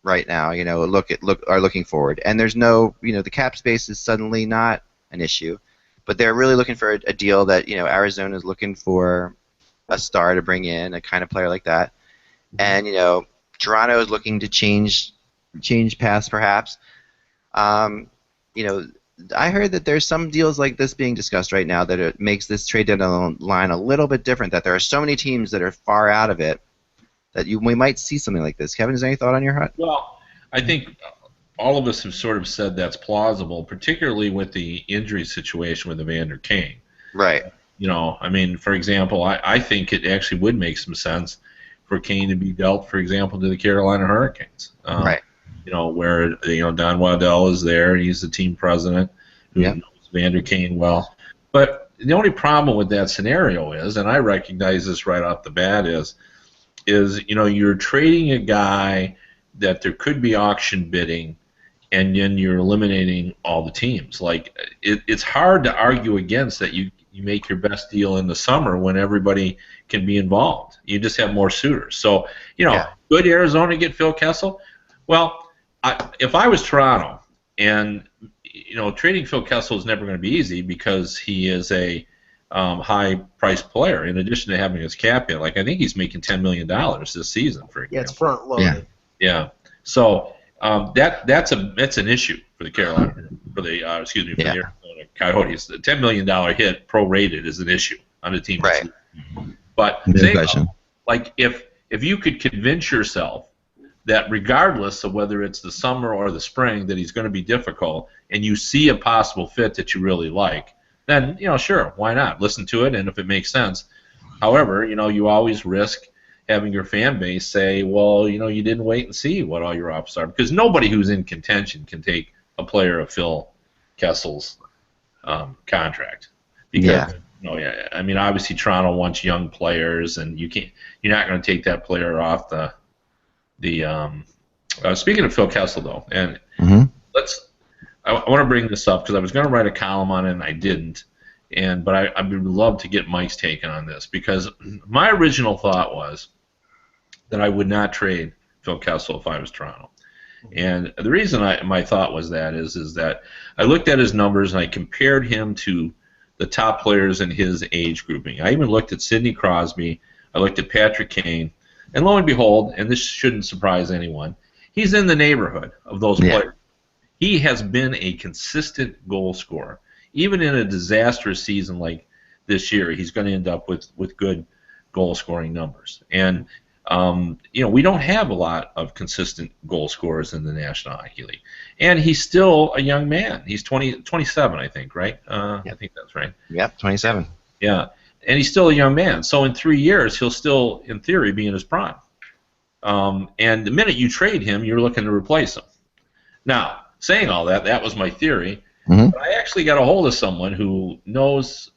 right now, are looking forward, and there's no, the cap space is suddenly not an issue, but they're really looking for a deal that, Arizona is looking for a star to bring in, a kind of player like that, and Toronto is looking to change paths perhaps. I heard that there's some deals like this being discussed right now that it makes this trade deadline a little bit different, that there are so many teams that are far out of it that we might see something like this. Kevin, is there any thought on your heart? Well, I think all of us have sort of said that's plausible, particularly with the injury situation with Evander Kane. Right. For example, I think it actually would make some sense for Kane to be dealt, for example, to the Carolina Hurricanes. Right. Where Don Waddell is there, and he's the team president who knows Evander Kane well. But the only problem with that scenario is, and I recognize this right off the bat, is you're trading a guy that there could be auction bidding, and then you're eliminating all the teams. Like it's hard to argue against that. You make your best deal in the summer when everybody can be involved. You just have more suitors. So Could Arizona get Phil Kessel? Well, if I was Toronto, and trading Phil Kessel is never going to be easy because he is a high-priced player. In addition to having his cap hit, I think he's making $10 million this season. For example. Yeah, it's front-loaded. Yeah. So that's an issue for the Carolina, for the the Arizona Coyotes. The $10 million hit prorated is an issue on a team. Right. But if you could convince yourself that regardless of whether it's the summer or the spring that he's going to be difficult, and you see a possible fit that you really like, then sure, why not? Listen to it, and if it makes sense. However, you always risk having your fan base say, well, you didn't wait and see what all your options are, because nobody who's in contention can take a player of Phil Kessel's contract. Because, obviously Toronto wants young players, and you're not going to take that player off the speaking of Phil Kessel, though, and I want to bring this up because I was going to write a column on it and I didn't, but I would love to get Mike's take on this, because my original thought was that I would not trade Phil Kessel if I was Toronto, and the reason my thought was that is that I looked at his numbers and I compared him to the top players in his age grouping. I even looked at Sidney Crosby, I looked at Patrick Kane. And lo and behold, and this shouldn't surprise anyone, he's in the neighborhood of those players. He has been a consistent goal scorer. Even in a disastrous season like this year, he's going to end up with good goal-scoring numbers. And, we don't have a lot of consistent goal scorers in the National Hockey League. And he's still a young man. He's 27, I think, right? I think that's right. Yep, 27. Yeah. And he's still a young man. So in 3 years, he'll still, in theory, be in his prime. And the minute you trade him, you're looking to replace him. Now, saying all that was my theory. But I actually got a hold of someone who knows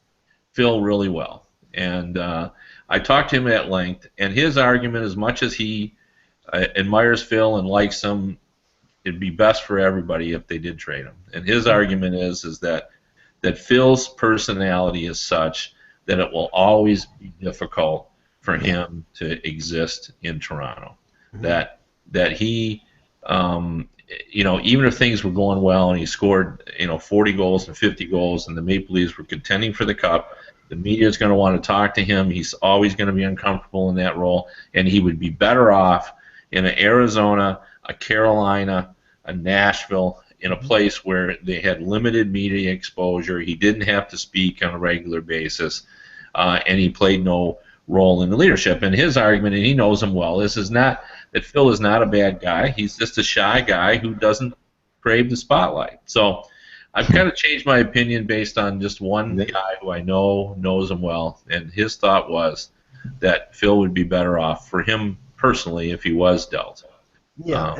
Phil really well. And I talked to him at length. And his argument, as much as he admires Phil and likes him, it'd be best for everybody if they did trade him. And his argument is that Phil's personality is such that it will always be difficult for him to exist in Toronto. That he, even if things were going well and he scored, 40 goals and 50 goals and the Maple Leafs were contending for the Cup, the media is going to want to talk to him. He's always going to be uncomfortable in that role, and he would be better off in an Arizona, a Carolina, a Nashville, in a place where they had limited media exposure. He didn't have to speak on a regular basis, and he played no role in the leadership. And his argument, and he knows him well, is not that Phil is not a bad guy. He's just a shy guy who doesn't crave the spotlight. So I've kind of changed my opinion based on just one guy who I knows him well, and his thought was that Phil would be better off for him personally if he was dealt. Yeah,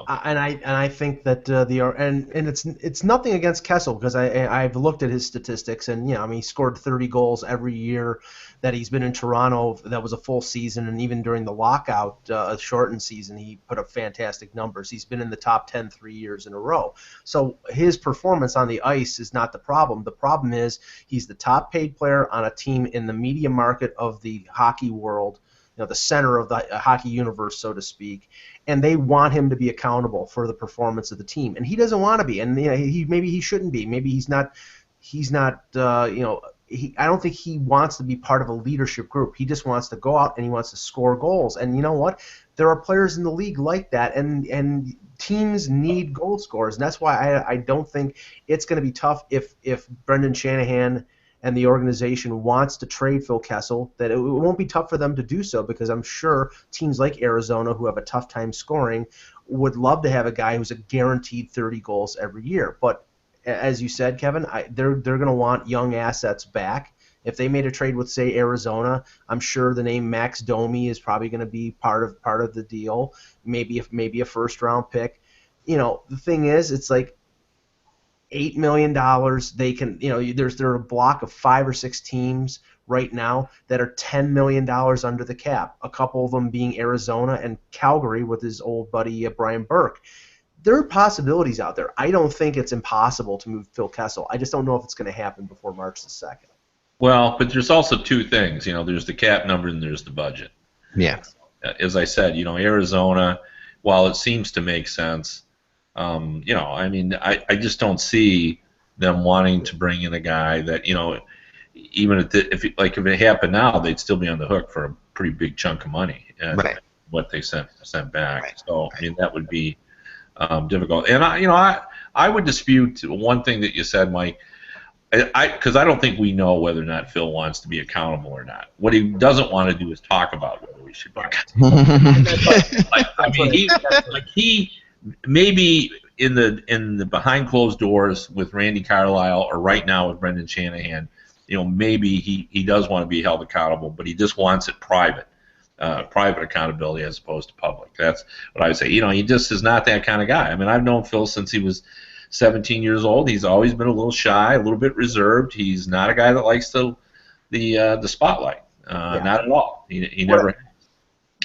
and I think that it's nothing against Kessel, because I've looked at his statistics, and I mean, he scored 30 goals every year that he's been in Toronto. That was a full season, and even during the lockout, a shortened season, he put up fantastic numbers. He's been in the top 10 3 years in a row. So his performance on the ice is not the problem. The problem is he's the top paid player on a team in the media market of the hockey world, the center of the hockey universe, so to speak, and they want him to be accountable for the performance of the team, and he doesn't want to be, and maybe he shouldn't be, maybe he's not. I don't think he wants to be part of a leadership group. He just wants to go out and he wants to score goals, and you know what? There are players in the league like that, and teams need goal scorers, and that's why I don't think it's going to be tough if Brendan Shanahan and the organization wants to trade Phil Kessel, that it won't be tough for them to do so, because I'm sure teams like Arizona, who have a tough time scoring, would love to have a guy who's a guaranteed 30 goals every year. But as you said, Kevin, they're going to want young assets back. If they made a trade with, say, Arizona, I'm sure the name Max Domi is probably going to be part of the deal. Maybe a first-round pick. The thing is, it's like, $8 million. They can, there are a block of 5 or 6 teams right now that are $10 million under the cap. A couple of them being Arizona and Calgary with his old buddy Brian Burke. There are possibilities out there. I don't think it's impossible to move Phil Kessel. I just don't know if it's going to happen before March the 2nd. Well, but there's also two things. There's the cap number and there's the budget. Yeah. As I said, Arizona, while it seems to make sense, I mean, I just don't see them wanting to bring in a guy that, even if it happened now, they'd still be on the hook for a pretty big chunk of money. Right. What they sent back. Right. So I mean, that would be difficult. And I would dispute one thing that you said, Mike. Because I don't think we know whether or not Phil wants to be accountable or not. What he doesn't want to do is talk about whether we should be accountable. He maybe in the behind closed doors with Randy Carlisle, or right now with Brendan Shanahan, maybe he does want to be held accountable, but he just wants it private accountability as opposed to public. That's what I would say. He just is not that kind of guy. I mean, I've known Phil since he was 17 years old. He's always been a little shy, a little bit reserved. He's not a guy that likes the spotlight. Not at all. He never.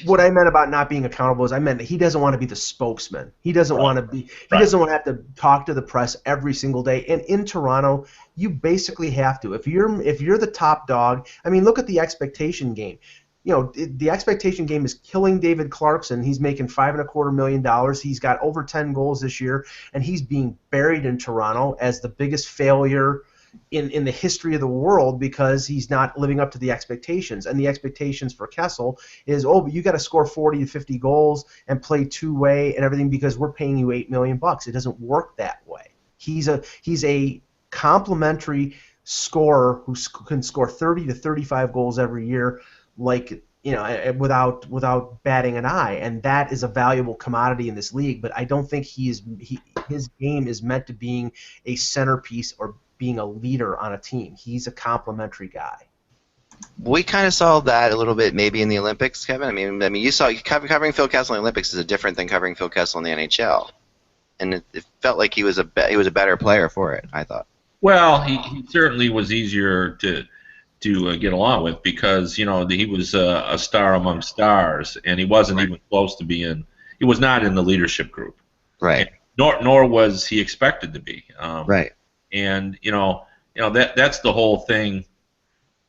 What I meant about not being accountable is I meant that he doesn't want to be the spokesman. He doesn't want to be. He doesn't want to have to talk to the press every single day. And in Toronto, you basically have to. If you're the top dog, I mean, look at the expectation game. The expectation game is killing David Clarkson. He's making $5.25 million. He's got over 10 goals this year, and he's being buried in Toronto as the biggest failure in the history of the world, because he's not living up to the expectations. And the expectations for Kessel is, but you got to score 40 to 50 goals and play two-way and everything because we're paying you $8 million. It doesn't work that way. He's a complimentary scorer who can score 30 to 35 goals every year, without batting an eye, and that is a valuable commodity in this league. But I don't think his game is meant to being a centerpiece or being a leader on a team. He's a complimentary guy. We kind of saw that a little bit maybe in the Olympics, Kevin. I mean, you saw covering Phil Kessel in the Olympics is different than covering Phil Kessel in the NHL, and it felt like he was a better player for it, I thought. Well, he certainly was easier to get along with, because he was a star among stars, and he wasn't even close to being. He was not in the leadership group, right? Nor was he expected to be, right? And that's the whole thing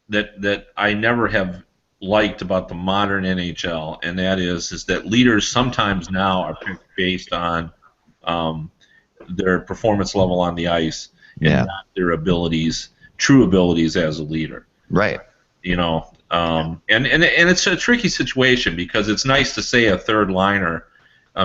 that I never have liked about the modern NHL, and that is that leaders sometimes now are picked based on their performance level on the ice and not their true abilities as a leader. Right. And it's a tricky situation, because it's nice to say a third liner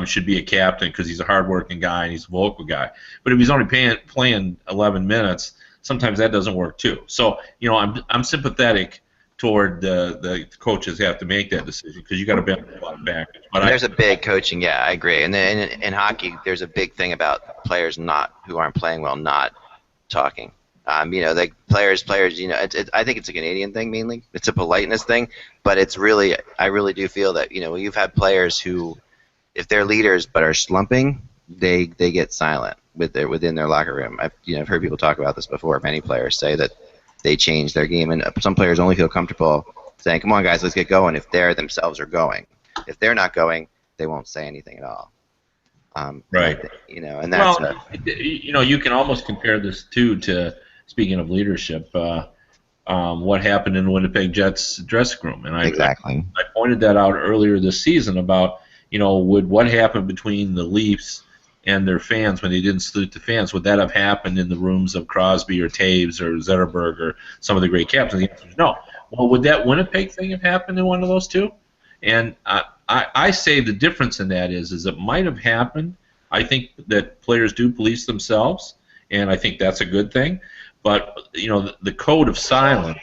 should be a captain because he's a hardworking guy and he's a vocal guy. But if he's only playing 11 minutes, sometimes that doesn't work too. So I'm sympathetic toward the coaches have to make that decision, because you got to benefit a lot of backers. But there's a big coaching. Yeah, I agree. And then in hockey, there's a big thing about players who aren't playing well not talking. The players. I think it's a Canadian thing mainly. It's a politeness thing, but I really do feel that you've had players who if they're leaders but are slumping, they get silent within their locker room. I've heard people talk about this before. Many players say that they change their game, and some players only feel comfortable saying, "Come on, guys, let's get going." If they themselves are going, if they're not going, they won't say anything at all. Right. And that's you can almost compare this too to, speaking of leadership, what happened in the Winnipeg Jets dressing room, and I pointed that out earlier this season about what happened between the Leafs and their fans when they didn't salute the fans. Would that have happened in the rooms of Crosby or Taves or Zetterberg or some of the great captains? The answer is no. Well, would that Winnipeg thing have happened in one of those two? And I say the difference in that is it might have happened. I think that players do police themselves, and I think that's a good thing. But the code of silence,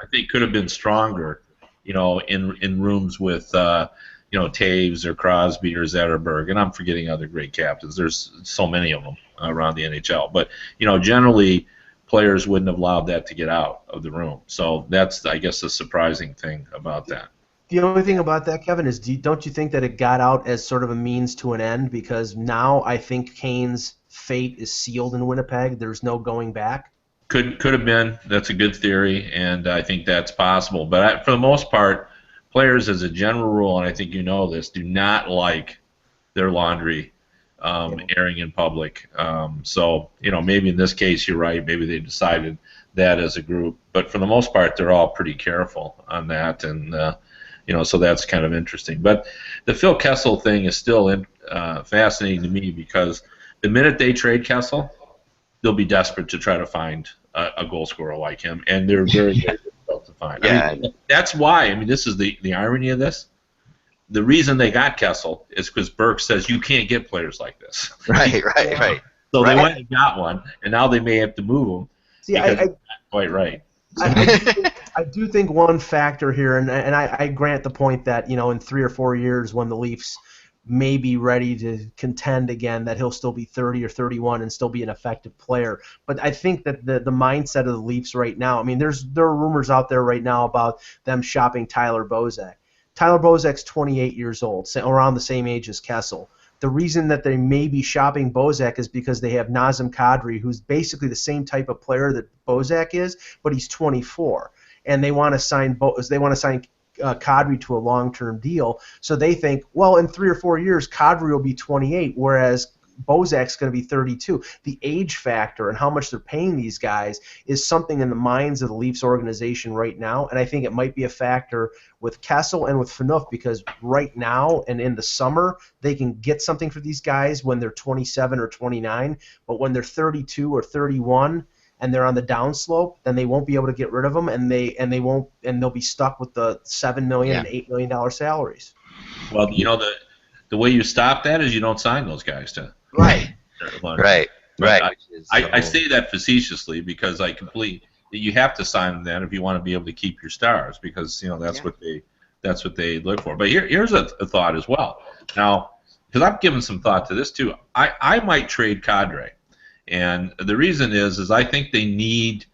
I think, could have been stronger. In rooms with Taves or Crosby or Zetterberg, and I'm forgetting other great captains. There's so many of them around the NHL. But generally, players wouldn't have allowed that to get out of the room. So that's, I guess, the surprising thing about that. The only thing about that, Kevin, is don't you think that it got out as sort of a means to an end? Because now I think Kane's fate is sealed in Winnipeg. There's no going back. Could have been. That's a good theory, and I think that's possible. But for the most part, players, as a general rule, and I think you know this, do not like their laundry airing in public. So maybe in this case you're right. Maybe they decided that as a group. But for the most part, they're all pretty careful on that, and so that's kind of interesting. But the Phil Kessel thing is still fascinating to me because the minute they trade Kessel, they'll be desperate to try to find a goal scorer like him, and they're very, very difficult to find. Yeah. That's why. This is the irony of this. The reason they got Kessel is because Burke says you can't get players like this. Right. So they went and got one, and now they may have to move them. See, I not quite right. I do think one factor here, and I grant the point that in 3 or 4 years when the Leafs may be ready to contend again, that he'll still be 30 or 31 and still be an effective player. But I think that the mindset of the Leafs right now, there are rumors out there right now about them shopping Tyler Bozak. Tyler Bozak's 28 years old, around the same age as Kessel. The reason that they may be shopping Bozak is because they have Nazem Kadri, who's basically the same type of player that Bozak is, but he's 24, and they want to sign Kadri to a long-term deal. So they think, well, in 3 or 4 years, Kadri will be 28, whereas Bozak's going to be 32. The age factor and how much they're paying these guys is something in the minds of the Leafs organization right now, and I think it might be a factor with Kessel and with Phaneuf because right now and in the summer they can get something for these guys when they're 27 or 29, but when they're 32 or 31 and they're on the downslope, then they won't be able to get rid of them, and they'll be stuck with the $7 million and $8 million salaries. Well, the way you stop that is you don't sign those guys to. Right. I say that facetiously because you have to sign them then if you want to be able to keep your stars because that's what they look for. But here's a thought as well. Now, because I've given some thought to this too, I might trade Kadri, and the reason is I think they need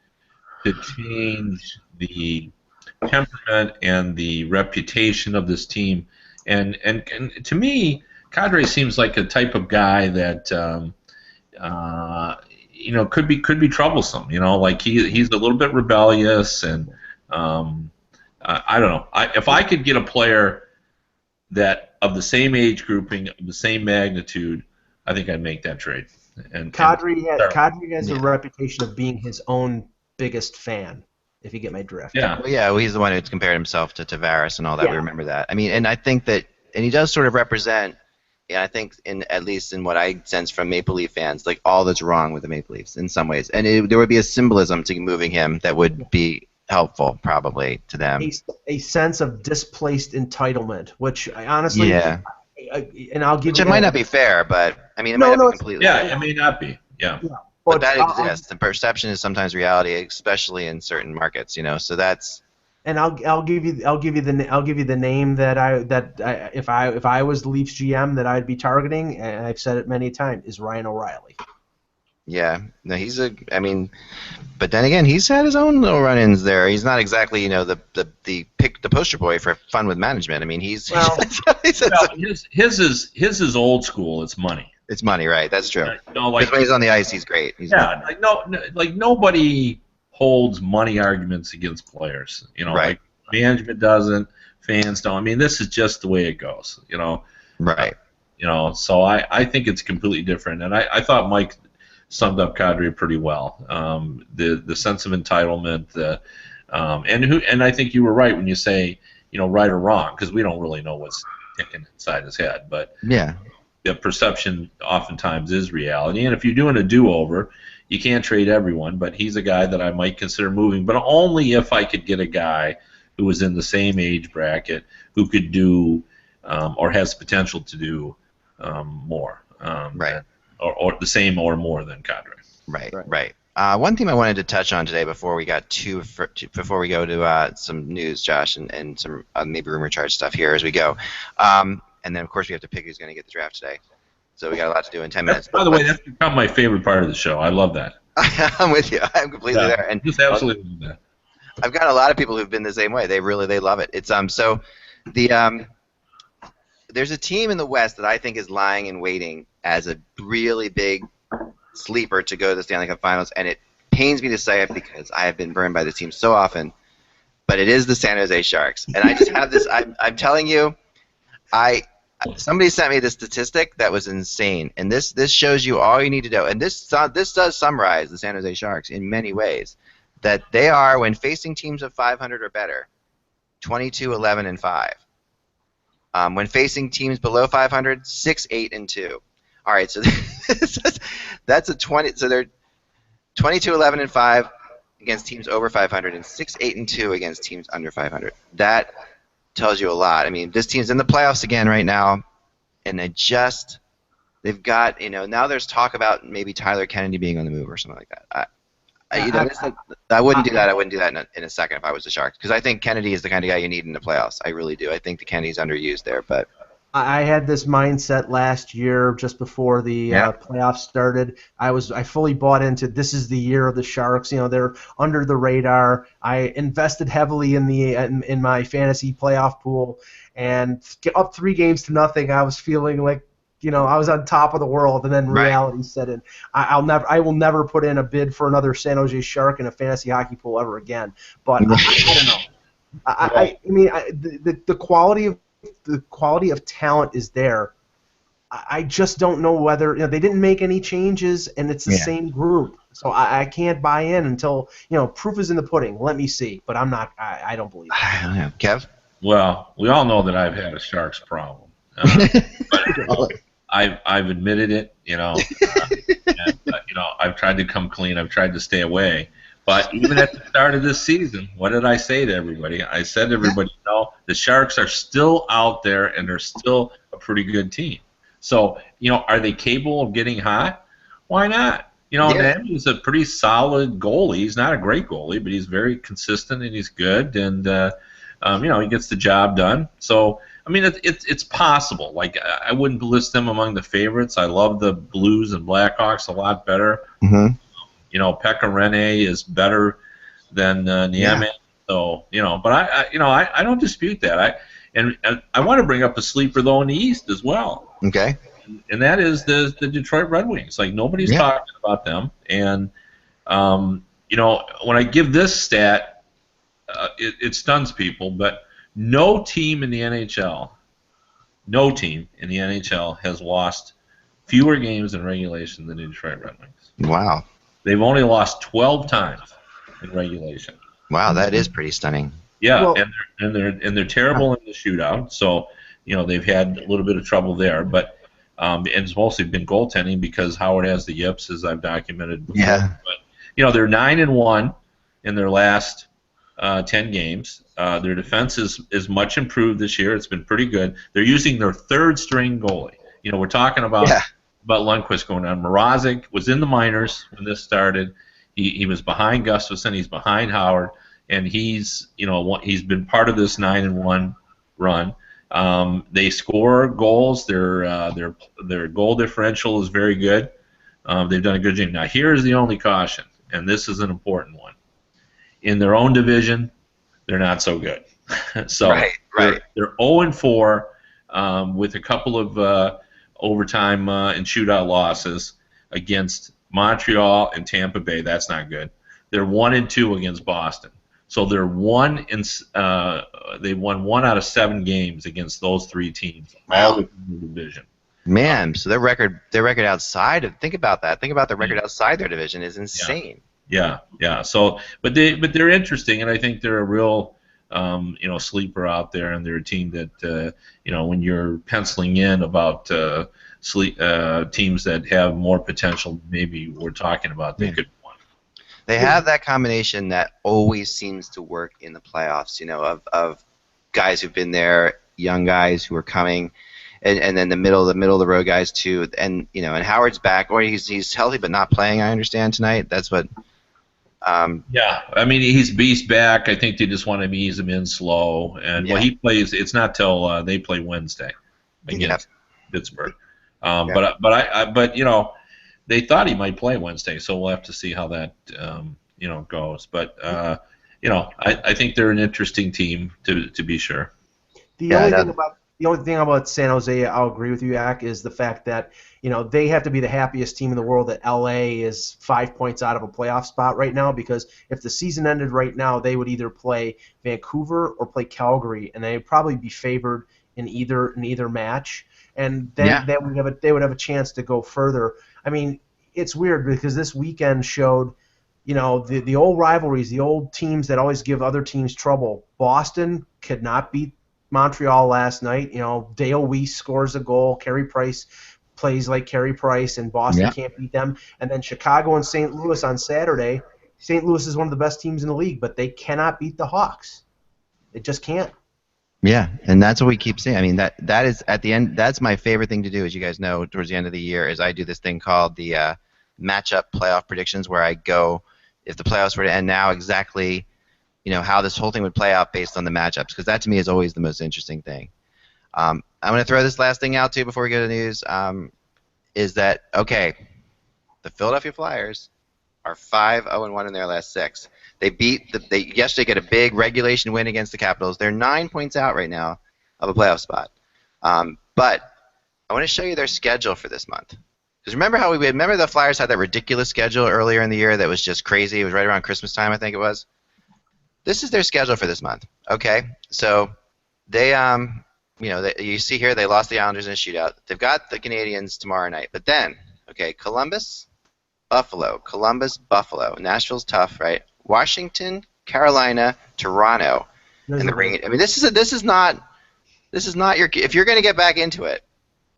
to change the temperament and the reputation of this team, and to me, Kadri seems like a type of guy that could be troublesome. Like he's a little bit rebellious, and I don't know. If I could get a player that of the same age grouping, of the same magnitude, I think I'd make that trade. And Kadri has a reputation of being his own biggest fan. If you get my drift. Yeah. Well, he's the one who's compared himself to Tavares and all that. Yeah. We remember that. And I think that, and he does sort of represent. Yeah, I think at least in what I sense from Maple Leaf fans, like all that's wrong with the Maple Leafs in some ways, and there would be a symbolism to moving him that would be helpful probably to them. A sense of displaced entitlement, which I honestly, and I'll give. Which it might not be fair, but it might not be completely. Yeah, it may not be. Yeah. But that exists. The perception is sometimes reality, especially in certain markets. So that's. And I'll give you the name that if I was the Leafs GM that I'd be targeting, and I've said it many times, is Ryan O'Reilly. Yeah, no, but then again, he's had his own little run-ins there. He's not exactly, the poster boy for fun with management. I mean, Well, his is old school. It's money. It's money, right? That's true. Like because when he's on the ice, he's great. Like nobody holds money arguments against players. Right. Like management doesn't, fans don't. I mean, this is just the way it goes. Right. So I think it's completely different, and I thought Mike summed up Kadri pretty well. The sense of entitlement, and I think you were right when you say right or wrong, because we don't really know what's ticking inside his head, but yeah, the perception oftentimes is reality. And if you're doing a do-over, you can't trade everyone, but he's a guy that I might consider moving, but only if I could get a guy who was in the same age bracket who could do or has potential to do more. Right. Or the same or more than Kadri. Right. One thing I wanted to touch on today before we go to some news, Josh, and some maybe rumor charge stuff here as we go. And then, of course, we have to pick who's going to get the draft today. So we got a lot to do in 10 minutes. By the way, that's become my favorite part of the show. I love that. I'm with you. I'm completely there. And just absolutely love that. I've got a lot of people who've been the same way. They love it. It's so the there's a team in the West that I think is lying in waiting as a really big sleeper to go to the Stanley Cup Finals, and it pains me to say it because I have been burned by this team so often, but it is the San Jose Sharks. And I just have this. I'm telling you, somebody sent me this statistic that was insane, and this shows you all you need to know. And this does summarize the San Jose Sharks in many ways. That they are, when facing teams of 500 or better, 22-11-5. When facing teams below 500, 6-8-2. All right, so that's a 20. So they're 22-11-5 against teams over 500 and 6-8-2 against teams under 500. That tells you a lot. I mean, this team's in the playoffs again right now, and they've got now there's talk about maybe Tyler Kennedy being on the move or something like that. I wouldn't do that. I wouldn't do that in a second if I was the Sharks, because I think Kennedy is the kind of guy you need in the playoffs. I really do. I think the Kennedy's underused there, but I had this mindset last year, just before the playoffs started. I fully bought into this is the year of the Sharks. They're under the radar. I invested heavily in my fantasy playoff pool, and up 3-0. I was feeling like I was on top of the world, and then reality set in. I will never put in a bid for another San Jose Shark in a fantasy hockey pool ever again. But I don't know. The quality of talent is there. I just don't know whether they didn't make any changes, and it's the same group. So I can't buy in until proof is in the pudding. Let me see, but I'm not. I don't believe it. I don't know. Kev? Well, we all know that I've had a Sharks problem. But I've admitted it, and, I've tried to come clean. I've tried to stay away. But even at the start of this season, what did I say to everybody? I said to everybody, the Sharks are still out there, and they're still a pretty good team. So, are they capable of getting hot? Why not? And he's a pretty solid goalie. He's not a great goalie, but he's very consistent, and he's good, and he gets the job done. So, I mean, it's possible. Like, I wouldn't list them among the favorites. I love the Blues and Blackhawks a lot better. Mm-hmm. Pekka Rinne is better than Niemi. So, but I don't dispute that. I want to bring up a sleeper though in the East as well. Okay. And that is the Detroit Red Wings. Like, nobody's talking about them. And when I give this stat, it stuns people, but no team in the NHL has lost fewer games in regulation than the Detroit Red Wings. Wow. They've only lost 12 times in regulation. Wow, that is pretty stunning. Yeah, well, and they're terrible in the shootout. So they've had a little bit of trouble there, but and it's mostly been goaltending because Howard has the yips, as I've documented before. Yeah. But they're 9-1 in their last 10 games. Their defense is much improved this year. It's been pretty good. They're using their third-string goalie. We're talking about Lundqvist going on. Mrazek was in the minors when this started. He was behind Gustafsson. He's behind Howard, and he's been part of this 9-1 run. They score goals. Their goal differential is very good. They've done a good job. Now, here's the only caution, and this is an important one. In their own division, they're not so good. So right. They're 0-4 with a couple of overtime and shootout losses against Montreal and Tampa Bay. That's not good. They're 1-2 against Boston. So they're they won 1 out of 7 games against those 3 teams, all within the division. Man, so their record outside of, think about that. Think about the record outside their division is insane. Yeah. So, but they're interesting, and I think they're a real sleeper out there, and they're a team that when you're penciling in about teams that have more potential, maybe we're talking about they could win. They have that combination that always seems to work in the playoffs. Of guys who've been there, young guys who are coming. And then the middle of the road guys too, and Howard's back, or he's healthy but not playing. I understand tonight. That's what. Yeah, I mean he's back. I think they just want to ease him in slow, and he plays. It's not till they play Wednesday against Pittsburgh. But they thought he might play Wednesday, so we'll have to see how that goes. But I think they're an interesting team to be sure. The only thing about San Jose, I'll agree with you, Ak, is the fact that they have to be the happiest team in the world that LA is 5 points out of a playoff spot right now, because if the season ended right now, they would either play Vancouver or play Calgary, and they'd probably be favored in either match, and then they would have a chance to go further. I mean, it's weird because this weekend showed the old rivalries, the old teams that always give other teams trouble. Boston could not beat Montreal last night. Dale Weiss scores a goal. Carey Price plays like Carey Price, and Boston can't beat them. And then Chicago and St. Louis on Saturday. St. Louis is one of the best teams in the league, but they cannot beat the Hawks. It just can't. Yeah, and that's what we keep saying. I mean, that is at the end. That's my favorite thing to do, as you guys know. Towards the end of the year, is I do this thing called the matchup playoff predictions, where I go, if the playoffs were to end now, exactly. How this whole thing would play out based on the matchups, because that to me is always the most interesting thing. I'm going to throw this last thing out too before we go to the news. Is that okay? The Philadelphia Flyers are 5-0-1 in their last 6. They yesterday got a big regulation win against the Capitals. They're 9 points out right now of a playoff spot. But I want to show you their schedule for this month. Because remember the Flyers had that ridiculous schedule earlier in the year that was just crazy. It was right around Christmas time, I think it was. This is their schedule for this month. Okay, so they you see here they lost the Islanders in a shootout. They've got the Canadiens tomorrow night, but then Columbus, Buffalo. Nashville's tough, right? Washington, Carolina, Toronto, and the Rangers. I mean, this is not your. If you're going to get back into it,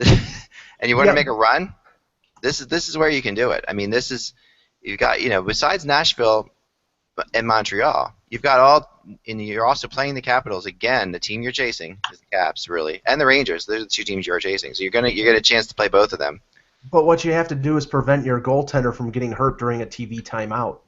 and you want to make a run, this is where you can do it. I mean, you've got besides Nashville and Montreal, you've got and you're also playing the Capitals again. The team you're chasing is the Caps, really, and the Rangers. Those are the 2 teams you're chasing. So you get a chance to play both of them. But what you have to do is prevent your goaltender from getting hurt during a TV timeout.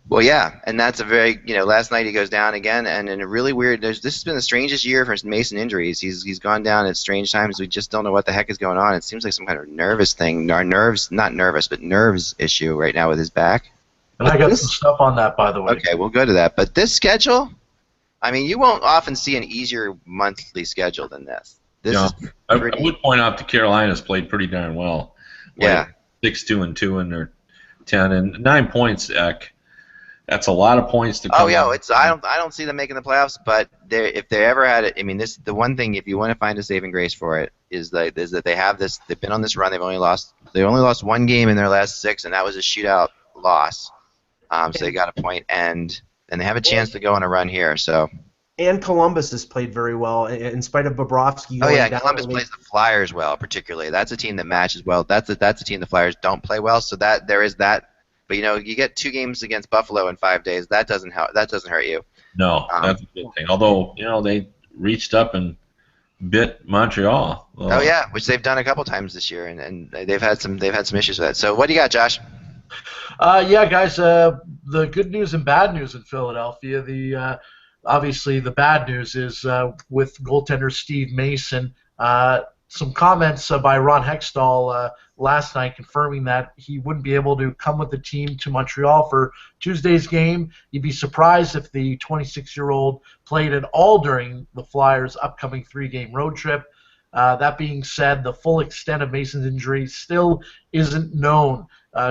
Well, yeah, and that's a very last night he goes down again, and in a really weird. This has been the strangest year for Mason injuries. He's gone down at strange times. We just don't know what the heck is going on. It seems like some kind of nervous thing. Our nerves, not nervous, but nerves issue right now with his back. And I got some stuff on that, by the way. Okay, we'll go to that. But this schedule, I mean, you won't often see an easier monthly schedule than this. I would point out the Carolinas played pretty darn well. 6-2-2 in their 10 and 9 points. That's a lot of points to come. Oh yeah, I don't see them making the playoffs. But if they ever had it, I mean, the one thing if you want to find a saving grace for it is that they have this. They've been on this run. They only lost 1 game in their last 6, and that was a shootout loss. So they got a point, and they have a chance to go on a run here. So. And Columbus has played very well, in spite of Bobrovsky. Oh yeah, Columbus plays the Flyers well, particularly. That's a team that matches well. That's a team the Flyers don't play well. So that there is that. But you get 2 games against Buffalo in 5 days. That doesn't hurt you. No, that's a good thing. Although they reached up and bit Montreal. Oh yeah, which they've done a couple times this year, and they've had some issues with that. So what do you got, Josh? Yeah, guys. The good news and bad news in Philadelphia. Obviously, the bad news is with goaltender Steve Mason. some comments by Ron Hextall last night confirming that he wouldn't be able to come with the team to Montreal for Tuesday's game. You'd be surprised if the 26-year-old played at all during the Flyers' upcoming 3-game road trip. That being said, the full extent of Mason's injury still isn't known.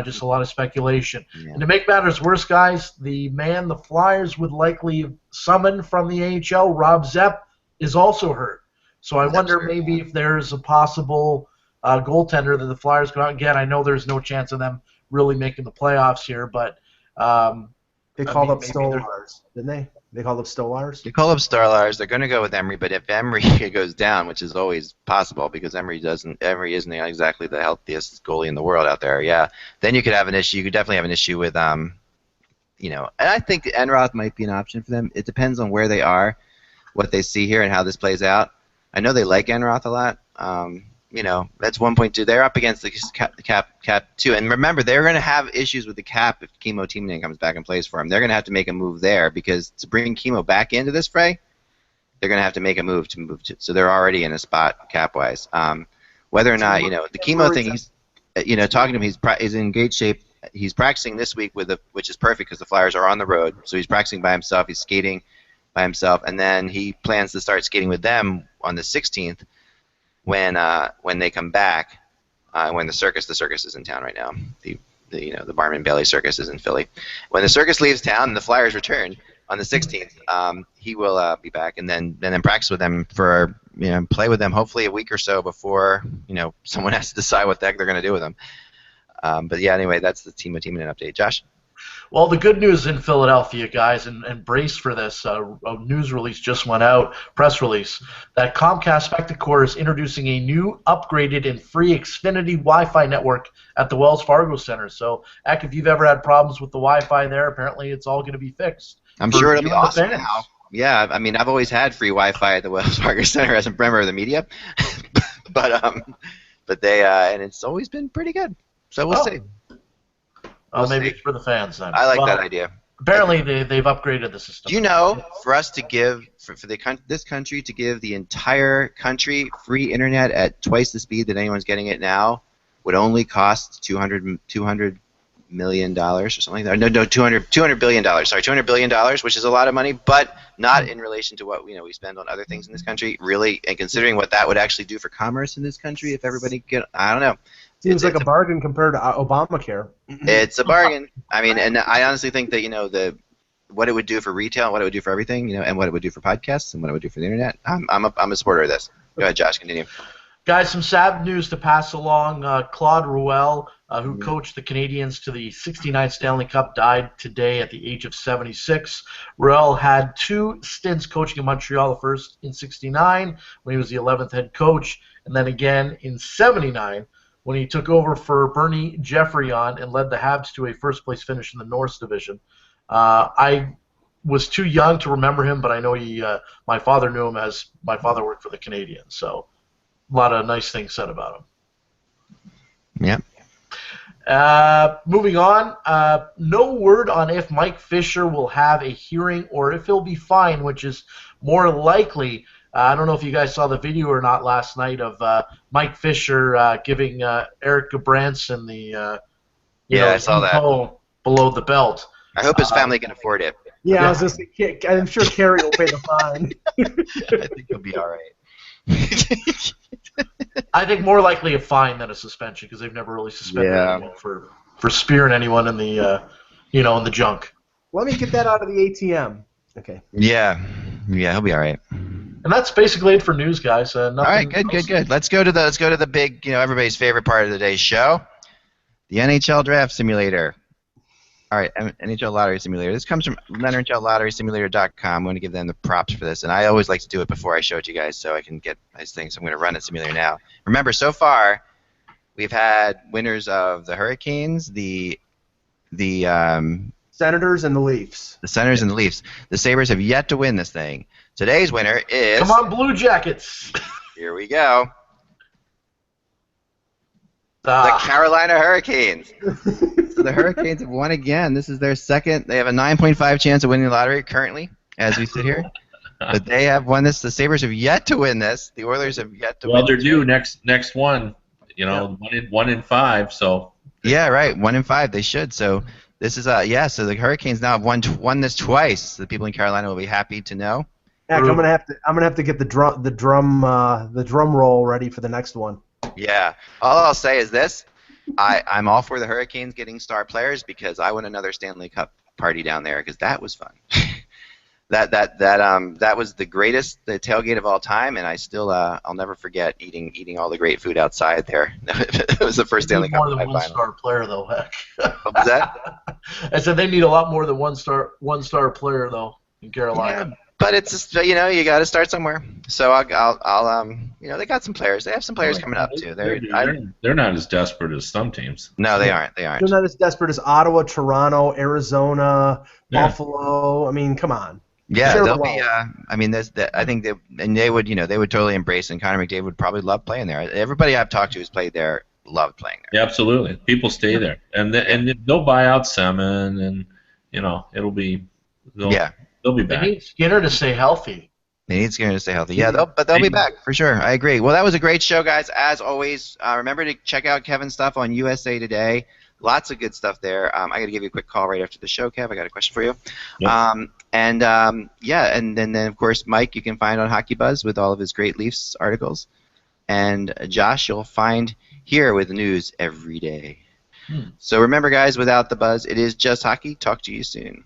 Just a lot of speculation. Yeah. And to make matters worse, guys, the man the Flyers would likely summon from the AHL, Rob Zepp, is also hurt. So I wonder maybe if there's a possible goaltender that the Flyers could out and get. I know there's no chance of them really making the playoffs here, but they called up Stolarz, didn't they? They called up Stolarz? They call up Stolarz. They're going to go with Emery, but if Emery goes down, which is always possible because Emery isn't exactly the healthiest goalie in the world out there, yeah, then you could have an issue. You could definitely have an issue with, and I think Enroth might be an option for them. It depends on where they are, what they see here, and how this plays out. I know they like Enroth a lot. That's 1.2. They're up against the cap 2. And remember, they're going to have issues with the cap if Kimo Timonen comes back and plays for them. They're going to have to make a move there because to bring Kimo back into this fray, they're going to have to make a move to. So they're already in a spot cap-wise. Whether or not, the Kimo thing, he's, talking to him, he's in great shape. He's practicing this week which is perfect because the Flyers are on the road. So he's practicing by himself. He's skating by himself. And then he plans to start skating with them on the 16th. When they come back, when the circus is in town right now. The Barman Bailey Circus is in Philly. When the circus leaves town and the Flyers return on the 16th, he will be back and then practice with them for play with them hopefully a week or so before someone has to decide what the heck they're going to do with them. But yeah, anyway, that's the Timo Timonen update. Josh. Well, the good news in Philadelphia, guys, and brace for this, a news release just went out, press release, that Comcast Spectacor is introducing a new, upgraded, and free Xfinity Wi-Fi network at the Wells Fargo Center. So, Eck, if you've ever had problems with the Wi-Fi there, apparently it's all going to be fixed. I'm sure it'll be awesome now. Yeah, I mean, I've always had free Wi-Fi at the Wells Fargo Center as a member of the media, but they and it's always been pretty good. So we'll see. Maybe it's for the fans then. I like that idea. Apparently they've upgraded the system. For us to give this country to give the entire country free internet at twice the speed that anyone's getting it now would only cost $200 million or something like that. No, $200 billion. Sorry, $200 billion, which is a lot of money, but not in relation to what we spend on other things in this country. Really, and considering what that would actually do for commerce in this country, if everybody I don't know. Seems like a bargain compared to Obamacare. It's a bargain. I mean, and I honestly think that what it would do for retail, what it would do for everything, and what it would do for podcasts, and what it would do for the internet. I'm a supporter of this. Go ahead, Josh. Continue. Guys, some sad news to pass along. Claude Ruel, who coached the Canadiens to the '69 Stanley Cup, died today at the age of 76. Ruel had 2 stints coaching in Montreal, the first in '69 when he was the 11th head coach, and then again in '79 when he took over for Bernie Geoffrion and led the Habs to a first-place finish in the North Division. I was too young to remember him, but I know my father knew him as my father worked for the Canadiens, so a lot of nice things said about him. Yeah. Moving on, no word on if Mike Fisher will have a hearing or if he'll be fined, which is more likely. I don't know if you guys saw the video or not last night of Mike Fisher giving Eric Gabranson the I saw that below the belt. I hope his family can afford it. Yeah, I was just I'm sure Kerry will pay the fine. I think he'll be all right. I think more likely a fine than a suspension because they've never really suspended anyone for spearing anyone in the in the junk. Let me get that out of the ATM. Okay. Yeah, he'll be all right. And that's basically it for news, guys. All right, good. Let's go to the big, everybody's favorite part of today's show, the NHL Draft Simulator. All right, NHL Lottery Simulator. This comes from NHLLotterySimulator.com. I'm going to give them the props for this, and I always like to do it before I show it to you guys so I can get nice things. So I'm going to run a simulator now. Remember, so far we've had winners of the Hurricanes, the Senators, and the Leafs. The Senators and the Leafs. The Sabres have yet to win this thing. Today's winner is... Come on, Blue Jackets! Here we go. The Carolina Hurricanes. So the Hurricanes have won again. This is their second. They have a 9.5 chance of winning the lottery currently, as we sit here. But they have won this. The Sabres have yet to win this. The Oilers have yet to win. Well, they're due next one. You know, one in 5. So. Yeah, right. 1 in 5. They should. So this is So the Hurricanes now have won this twice. The people in Carolina will be happy to know. Heck, I'm gonna have to get the drum roll ready for the next one. Yeah. All I'll say is this: I'm all for the Hurricanes getting star players because I want another Stanley Cup party down there because that was fun. That was the tailgate of all time, and I still I'll never forget eating all the great food outside there. It was the first Stanley Cup. More than one star player though, heck. What was that? I said they need a lot more than one star player though in Carolina. Yeah, but it's just, you got to start somewhere. So I'll they got some players. They have some players coming up too. They're not as desperate as some teams. No, they aren't. They aren't. They're not as desperate as Ottawa, Toronto, Arizona, Buffalo. I mean, come on. Yeah, they'll be. I think they would totally embrace, and Connor McDavid would probably love playing there. Everybody I've talked to who's played there loved playing there. Yeah, absolutely. People stay there, and they'll buy out Semin, and it'll be. They'll be back. They need Skinner to stay healthy. They need Skinner to stay healthy. Yeah, they'll be back for sure. I agree. Well, that was a great show, guys. As always, remember to check out Kevin's stuff on USA Today. Lots of good stuff there. I got to give you a quick call right after the show, Kev. I got a question for you. Yep. And then of course Mike you can find on Hockey Buzz with all of his great Leafs articles, and Josh you'll find here with news every day. So remember, guys, without the buzz, it is just hockey. Talk to you soon.